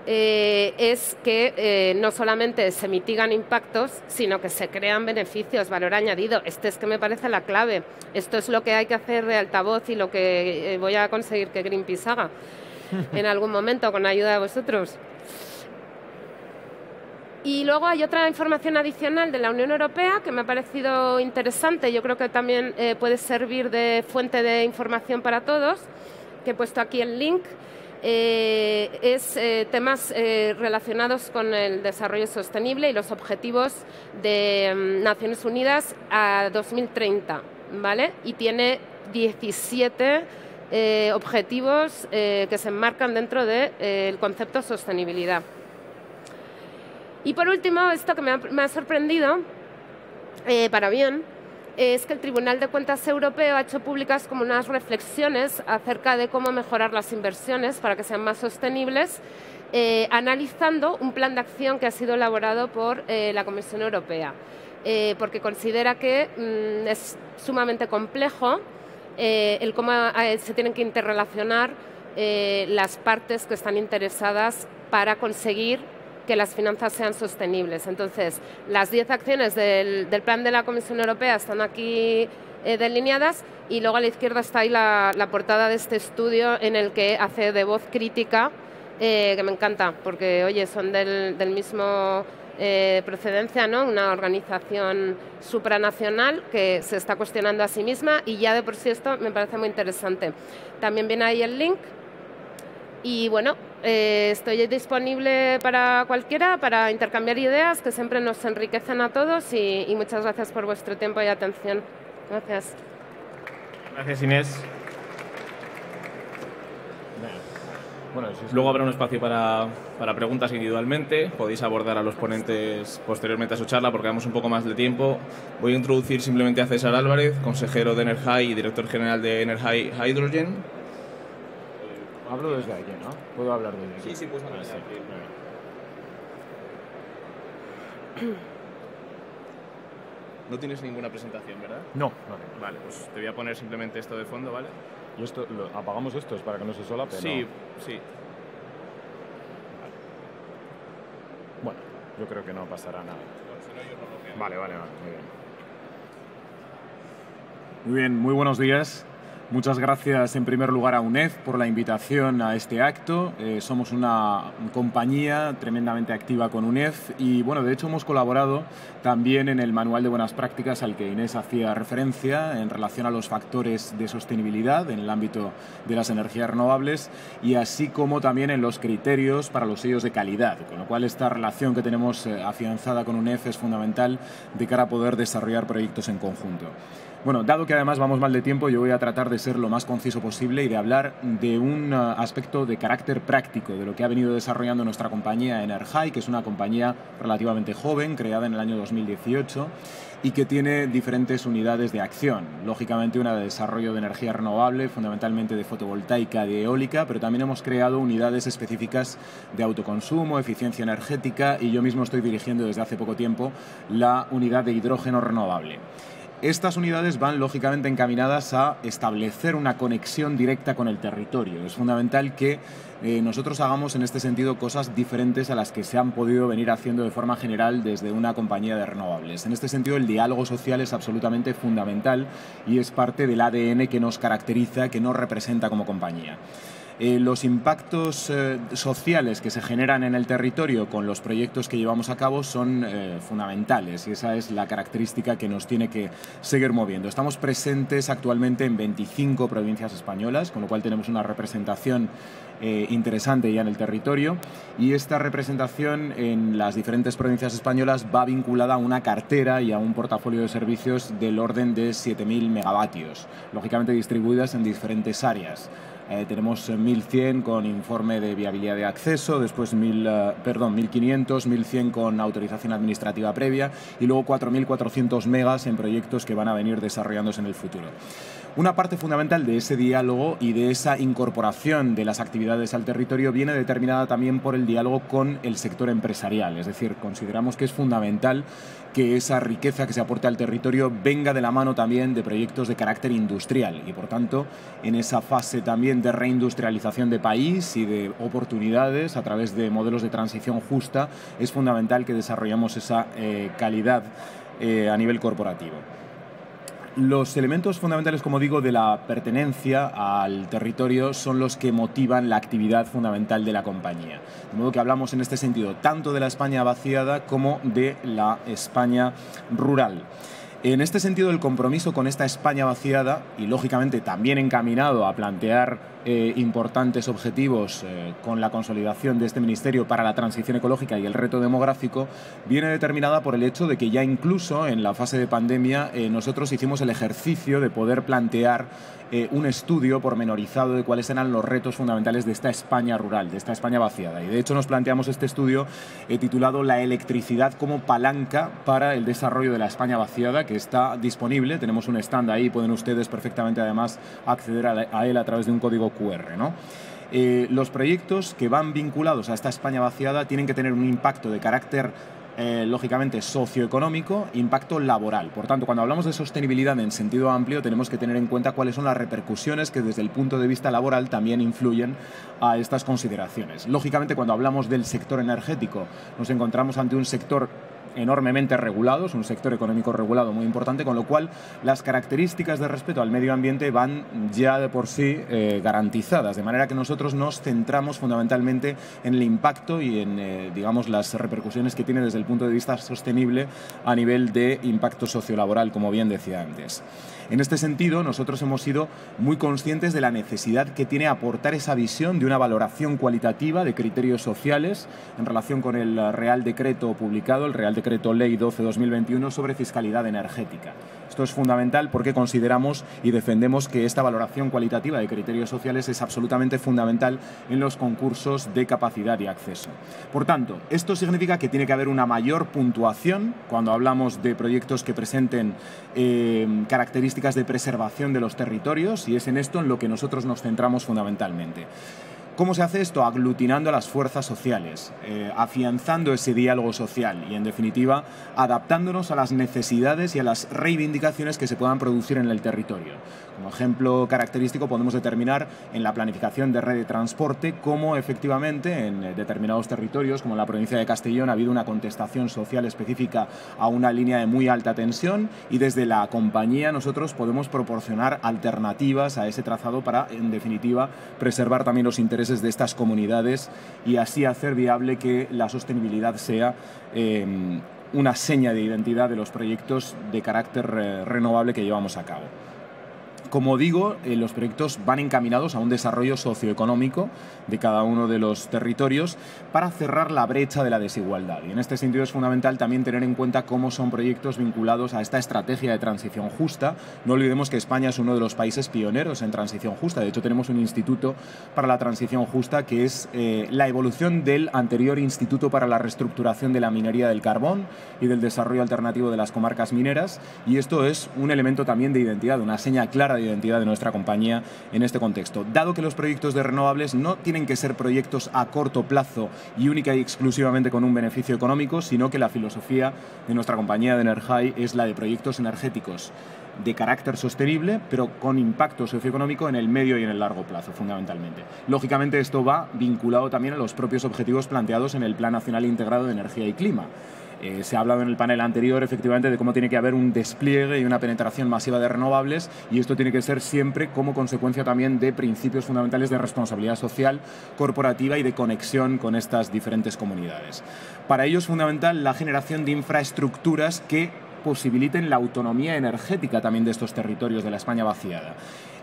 es que no solamente se mitigan impactos, sino que se crean beneficios, valor añadido. Es que me parece la clave. Esto es lo que hay que hacer de altavoz y lo que voy a conseguir que Greenpeace haga en algún momento con ayuda de vosotros. Y luego hay otra información adicional de la Unión Europea que me ha parecido interesante. Yo creo que también puede servir de fuente de información para todos, que he puesto aquí el link. Es temas relacionados con el desarrollo sostenible y los objetivos de Naciones Unidas a 2030, ¿vale? Y tiene 17 objetivos que se enmarcan dentro del concepto de sostenibilidad. Y por último, esto que me ha sorprendido, para bien, es que el Tribunal de Cuentas Europeo ha hecho públicas como unas reflexiones acerca de cómo mejorar las inversiones para que sean más sostenibles, analizando un plan de acción que ha sido elaborado por la Comisión Europea, porque considera que es sumamente complejo el cómo se tienen que interrelacionar las partes que están interesadas para conseguir que las finanzas sean sostenibles. Entonces, las 10 acciones del plan de la Comisión Europea están aquí delineadas, y luego a la izquierda está ahí la portada de este estudio en el que hace de voz crítica, que me encanta, porque oye, son del mismo procedencia, ¿no? Una organización supranacional que se está cuestionando a sí misma, y ya de por sí esto me parece muy interesante. También viene ahí el link. Y bueno, estoy disponible para cualquiera, para intercambiar ideas que siempre nos enriquecen a todos, y muchas gracias por vuestro tiempo y atención. Gracias. Gracias, Inés. Bueno, luego habrá un espacio para preguntas individualmente. Podéis abordar a los ponentes posteriormente a su charla porque damos un poco más de tiempo. Voy a introducir simplemente a César Álvarez, consejero de Energy y director general de Energy Hydrogen. Hablo desde aquí, ¿no? ¿Puedo hablar desde aquí? Sí, puedes hablar desde aquí. No tienes ninguna presentación, ¿verdad? No. Vale, pues te voy a poner simplemente esto de fondo, ¿vale? ¿Y esto, apagamos esto? ¿Es para que no se solape? Sí, ¿no? Sí. Vale. Bueno, yo creo que no pasará nada. Vale, muy bien. Muy bien, muy buenos días. Muchas gracias en primer lugar a UNEF por la invitación a este acto. Somos una compañía tremendamente activa con UNEF y bueno, de hecho hemos colaborado también en el manual de buenas prácticas al que Inés hacía referencia en relación a los factores de sostenibilidad en el ámbito de las energías renovables y así como también en los criterios para los sellos de calidad, con lo cual esta relación que tenemos afianzada con UNEF es fundamental de cara a poder desarrollar proyectos en conjunto. Bueno, dado que además vamos mal de tiempo, yo voy a tratar de ser lo más conciso posible y de hablar de un aspecto de carácter práctico de lo que ha venido desarrollando nuestra compañía Energy, que es una compañía relativamente joven, creada en el año 2018 y que tiene diferentes unidades de acción. Lógicamente una de desarrollo de energía renovable, fundamentalmente de fotovoltaica, de eólica, pero también hemos creado unidades específicas de autoconsumo, eficiencia energética y yo mismo estoy dirigiendo desde hace poco tiempo la unidad de hidrógeno renovable. Estas unidades van lógicamente encaminadas a establecer una conexión directa con el territorio. Es fundamental que nosotros hagamos en este sentido cosas diferentes a las que se han podido venir haciendo de forma general desde una compañía de renovables. En este sentido, el diálogo social es absolutamente fundamental y es parte del ADN que nos caracteriza, que nos representa como compañía. Los impactos sociales que se generan en el territorio con los proyectos que llevamos a cabo son fundamentales, y esa es la característica que nos tiene que seguir moviendo. Estamos presentes actualmente en 25 provincias españolas, con lo cual tenemos una representación interesante ya en el territorio, y esta representación en las diferentes provincias españolas va vinculada a una cartera y a un portafolio de servicios del orden de 7.000 megavatios, lógicamente distribuidas en diferentes áreas. Tenemos 1.100 con informe de viabilidad de acceso, después 1.500, 1.100 con autorización administrativa previa y luego 4.400 megas en proyectos que van a venir desarrollándose en el futuro. Una parte fundamental de ese diálogo y de esa incorporación de las actividades al territorio viene determinada también por el diálogo con el sector empresarial. Es decir, consideramos que es fundamental que esa riqueza que se aporte al territorio venga de la mano también de proyectos de carácter industrial y, por tanto, en esa fase también de reindustrialización de país y de oportunidades a través de modelos de transición justa, es fundamental que desarrollemos esa calidad a nivel corporativo. Los elementos fundamentales, como digo, de la pertenencia al territorio son los que motivan la actividad fundamental de la compañía. De modo que hablamos en este sentido tanto de la España vaciada como de la España rural. En este sentido, el compromiso con esta España vaciada, y lógicamente también encaminado a plantear importantes objetivos con la consolidación de este Ministerio para la transición ecológica y el reto demográfico, viene determinada por el hecho de que ya incluso en la fase de pandemia nosotros hicimos el ejercicio de poder plantear un estudio pormenorizado de cuáles eran los retos fundamentales de esta España rural, de esta España vaciada. Y de hecho nos planteamos este estudio titulado La electricidad como palanca para el desarrollo de la España vaciada, que está disponible. Tenemos un stand ahí, pueden ustedes perfectamente además acceder a él a través de un código QR, ¿no? Los proyectos que van vinculados a esta España vaciada tienen que tener un impacto de carácter lógicamente socioeconómico, impacto laboral. Por tanto, cuando hablamos de sostenibilidad en sentido amplio, tenemos que tener en cuenta cuáles son las repercusiones que desde el punto de vista laboral también influyen a estas consideraciones. Lógicamente, cuando hablamos del sector energético, nos encontramos ante un sector enormemente regulado, es un sector económico regulado muy importante, con lo cual las características de respeto al medio ambiente van ya de por sí garantizadas, de manera que nosotros nos centramos fundamentalmente en el impacto y en digamos, las repercusiones que tiene desde el punto de vista sostenible a nivel de impacto sociolaboral, como bien decía antes. En este sentido, nosotros hemos sido muy conscientes de la necesidad que tiene aportar esa visión de una valoración cualitativa de criterios sociales en relación con el Real Decreto publicado, el Real Decreto Ley 12/2021 sobre fiscalidad energética. Esto es fundamental porque consideramos y defendemos que esta valoración cualitativa de criterios sociales es absolutamente fundamental en los concursos de capacidad y acceso. Por tanto, esto significa que tiene que haber una mayor puntuación cuando hablamos de proyectos que presenten características de preservación de los territorios, y es en esto en lo que nosotros nos centramos fundamentalmente. ¿Cómo se hace esto? Aglutinando a las fuerzas sociales, afianzando ese diálogo social y, en definitiva, adaptándonos a las necesidades y a las reivindicaciones que se puedan producir en el territorio. Como ejemplo característico podemos determinar en la planificación de red de transporte cómo efectivamente en determinados territorios, como en la provincia de Castellón, ha habido una contestación social específica a una línea de muy alta tensión, y desde la compañía nosotros podemos proporcionar alternativas a ese trazado para, en definitiva, preservar también los intereses de estas comunidades y así hacer viable que la sostenibilidad sea una seña de identidad de los proyectos de carácter renovable que llevamos a cabo. Como digo, los proyectos van encaminados a un desarrollo socioeconómico de cada uno de los territorios para cerrar la brecha de la desigualdad. Y en este sentido es fundamental también tener en cuenta cómo son proyectos vinculados a esta estrategia de transición justa. No olvidemos que España es uno de los países pioneros en transición justa. De hecho, tenemos un instituto para la transición justa que es la evolución del anterior Instituto para la Reestructuración de la Minería del Carbón y del Desarrollo Alternativo de las Comarcas Mineras. Y esto es un elemento también de identidad, una seña clara de identidad de nuestra compañía en este contexto. Dado que los proyectos de renovables no tienen que ser proyectos a corto plazo y única y exclusivamente con un beneficio económico, sino que la filosofía de nuestra compañía de Energy es la de proyectos energéticos de carácter sostenible, pero con impacto socioeconómico en el medio y en el largo plazo, fundamentalmente. Lógicamente, esto va vinculado también a los propios objetivos planteados en el Plan Nacional Integrado de Energía y Clima. Se ha hablado en el panel anterior, efectivamente, de cómo tiene que haber un despliegue y una penetración masiva de renovables, y esto tiene que ser siempre como consecuencia también de principios fundamentales de responsabilidad social, corporativa y de conexión con estas diferentes comunidades. Para ello es fundamental la generación de infraestructuras que posibiliten la autonomía energética también de estos territorios de la España vaciada,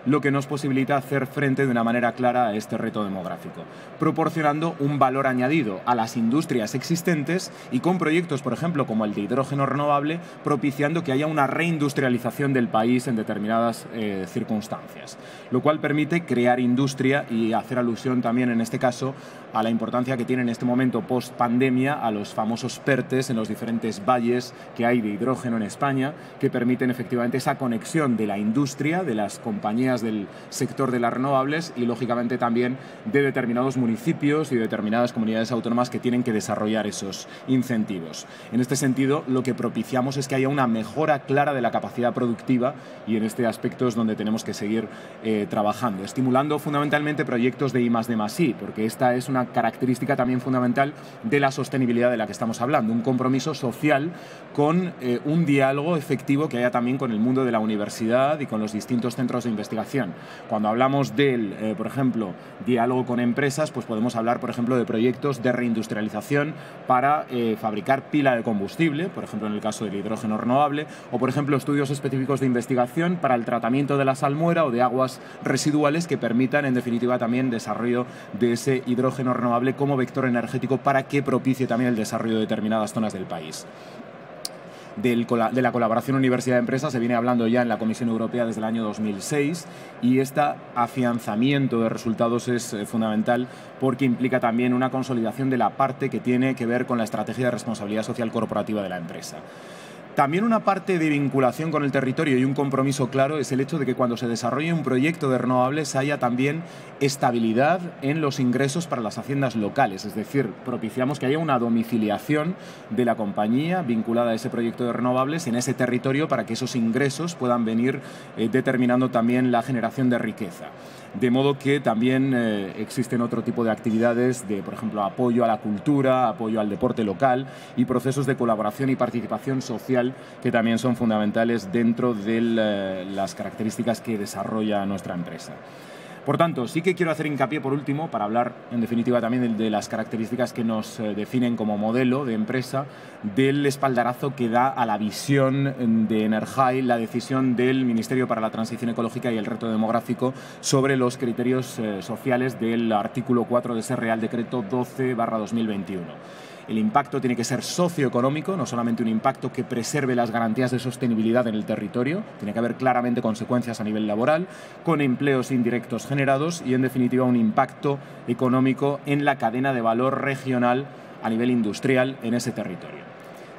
lo que nos posibilita hacer frente de una manera clara a este reto demográfico, proporcionando un valor añadido a las industrias existentes y con proyectos, por ejemplo, como el de hidrógeno renovable, propiciando que haya una reindustrialización del país en determinadas circunstancias, lo cual permite crear industria y hacer alusión también, en este caso, a la importancia que tiene en este momento post-pandemia a los famosos PERTEs en los diferentes valles que hay de hidrógeno en España, que permiten efectivamente esa conexión de la industria, de las compañías del sector de las renovables y, lógicamente, también de determinados municipios y determinadas comunidades autónomas que tienen que desarrollar esos incentivos. En este sentido, lo que propiciamos es que haya una mejora clara de la capacidad productiva, y en este aspecto es donde tenemos que seguir trabajando, estimulando fundamentalmente proyectos de I+D+I, porque esta es una característica también fundamental de la sostenibilidad de la que estamos hablando, un compromiso social con un diálogo efectivo que haya también con el mundo de la universidad y con los distintos centros de investigación. Cuando hablamos del, por ejemplo, diálogo con empresas, pues podemos hablar, por ejemplo, de proyectos de reindustrialización para fabricar pila de combustible, por ejemplo, en el caso del hidrógeno renovable, o, por ejemplo, estudios específicos de investigación para el tratamiento de la salmuera o de aguas residuales que permitan, en definitiva, también desarrollo de ese hidrógeno renovable como vector energético para que propicie también el desarrollo de determinadas zonas del país. De la colaboración universidad-empresa se viene hablando ya en la Comisión Europea desde el año 2006, y este afianzamiento de resultados es fundamental porque implica también una consolidación de la parte que tiene que ver con la estrategia de responsabilidad social corporativa de la empresa. También una parte de vinculación con el territorio y un compromiso claro es el hecho de que cuando se desarrolle un proyecto de renovables haya también estabilidad en los ingresos para las haciendas locales, es decir, propiciamos que haya una domiciliación de la compañía vinculada a ese proyecto de renovables en ese territorio para que esos ingresos puedan venir determinando también la generación de riqueza. De modo que también existen otro tipo de actividades de, por ejemplo, apoyo a la cultura, apoyo al deporte local y procesos de colaboración y participación social que también son fundamentales dentro de las características que desarrolla nuestra empresa. Por tanto, sí que quiero hacer hincapié, por último, para hablar en definitiva también de las características que nos definen como modelo de empresa, del espaldarazo que da a la visión de Energy la decisión del Ministerio para la Transición Ecológica y el Reto Demográfico sobre los criterios sociales del artículo 4 de ese Real Decreto 12/2021. El impacto tiene que ser socioeconómico, no solamente un impacto que preserve las garantías de sostenibilidad en el territorio, tiene que haber claramente consecuencias a nivel laboral, con empleos indirectos generados y, en definitiva, un impacto económico en la cadena de valor regional a nivel industrial en ese territorio.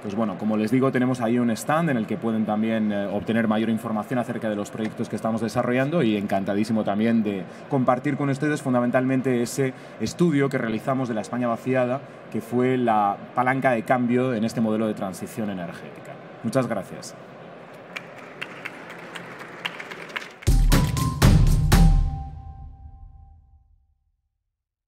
Pues bueno, como les digo, tenemos ahí un stand en el que pueden también obtener mayor información acerca de los proyectos que estamos desarrollando, y encantadísimo también de compartir con ustedes fundamentalmente ese estudio que realizamos de la España vaciada, que fue la palanca de cambio en este modelo de transición energética. Muchas gracias.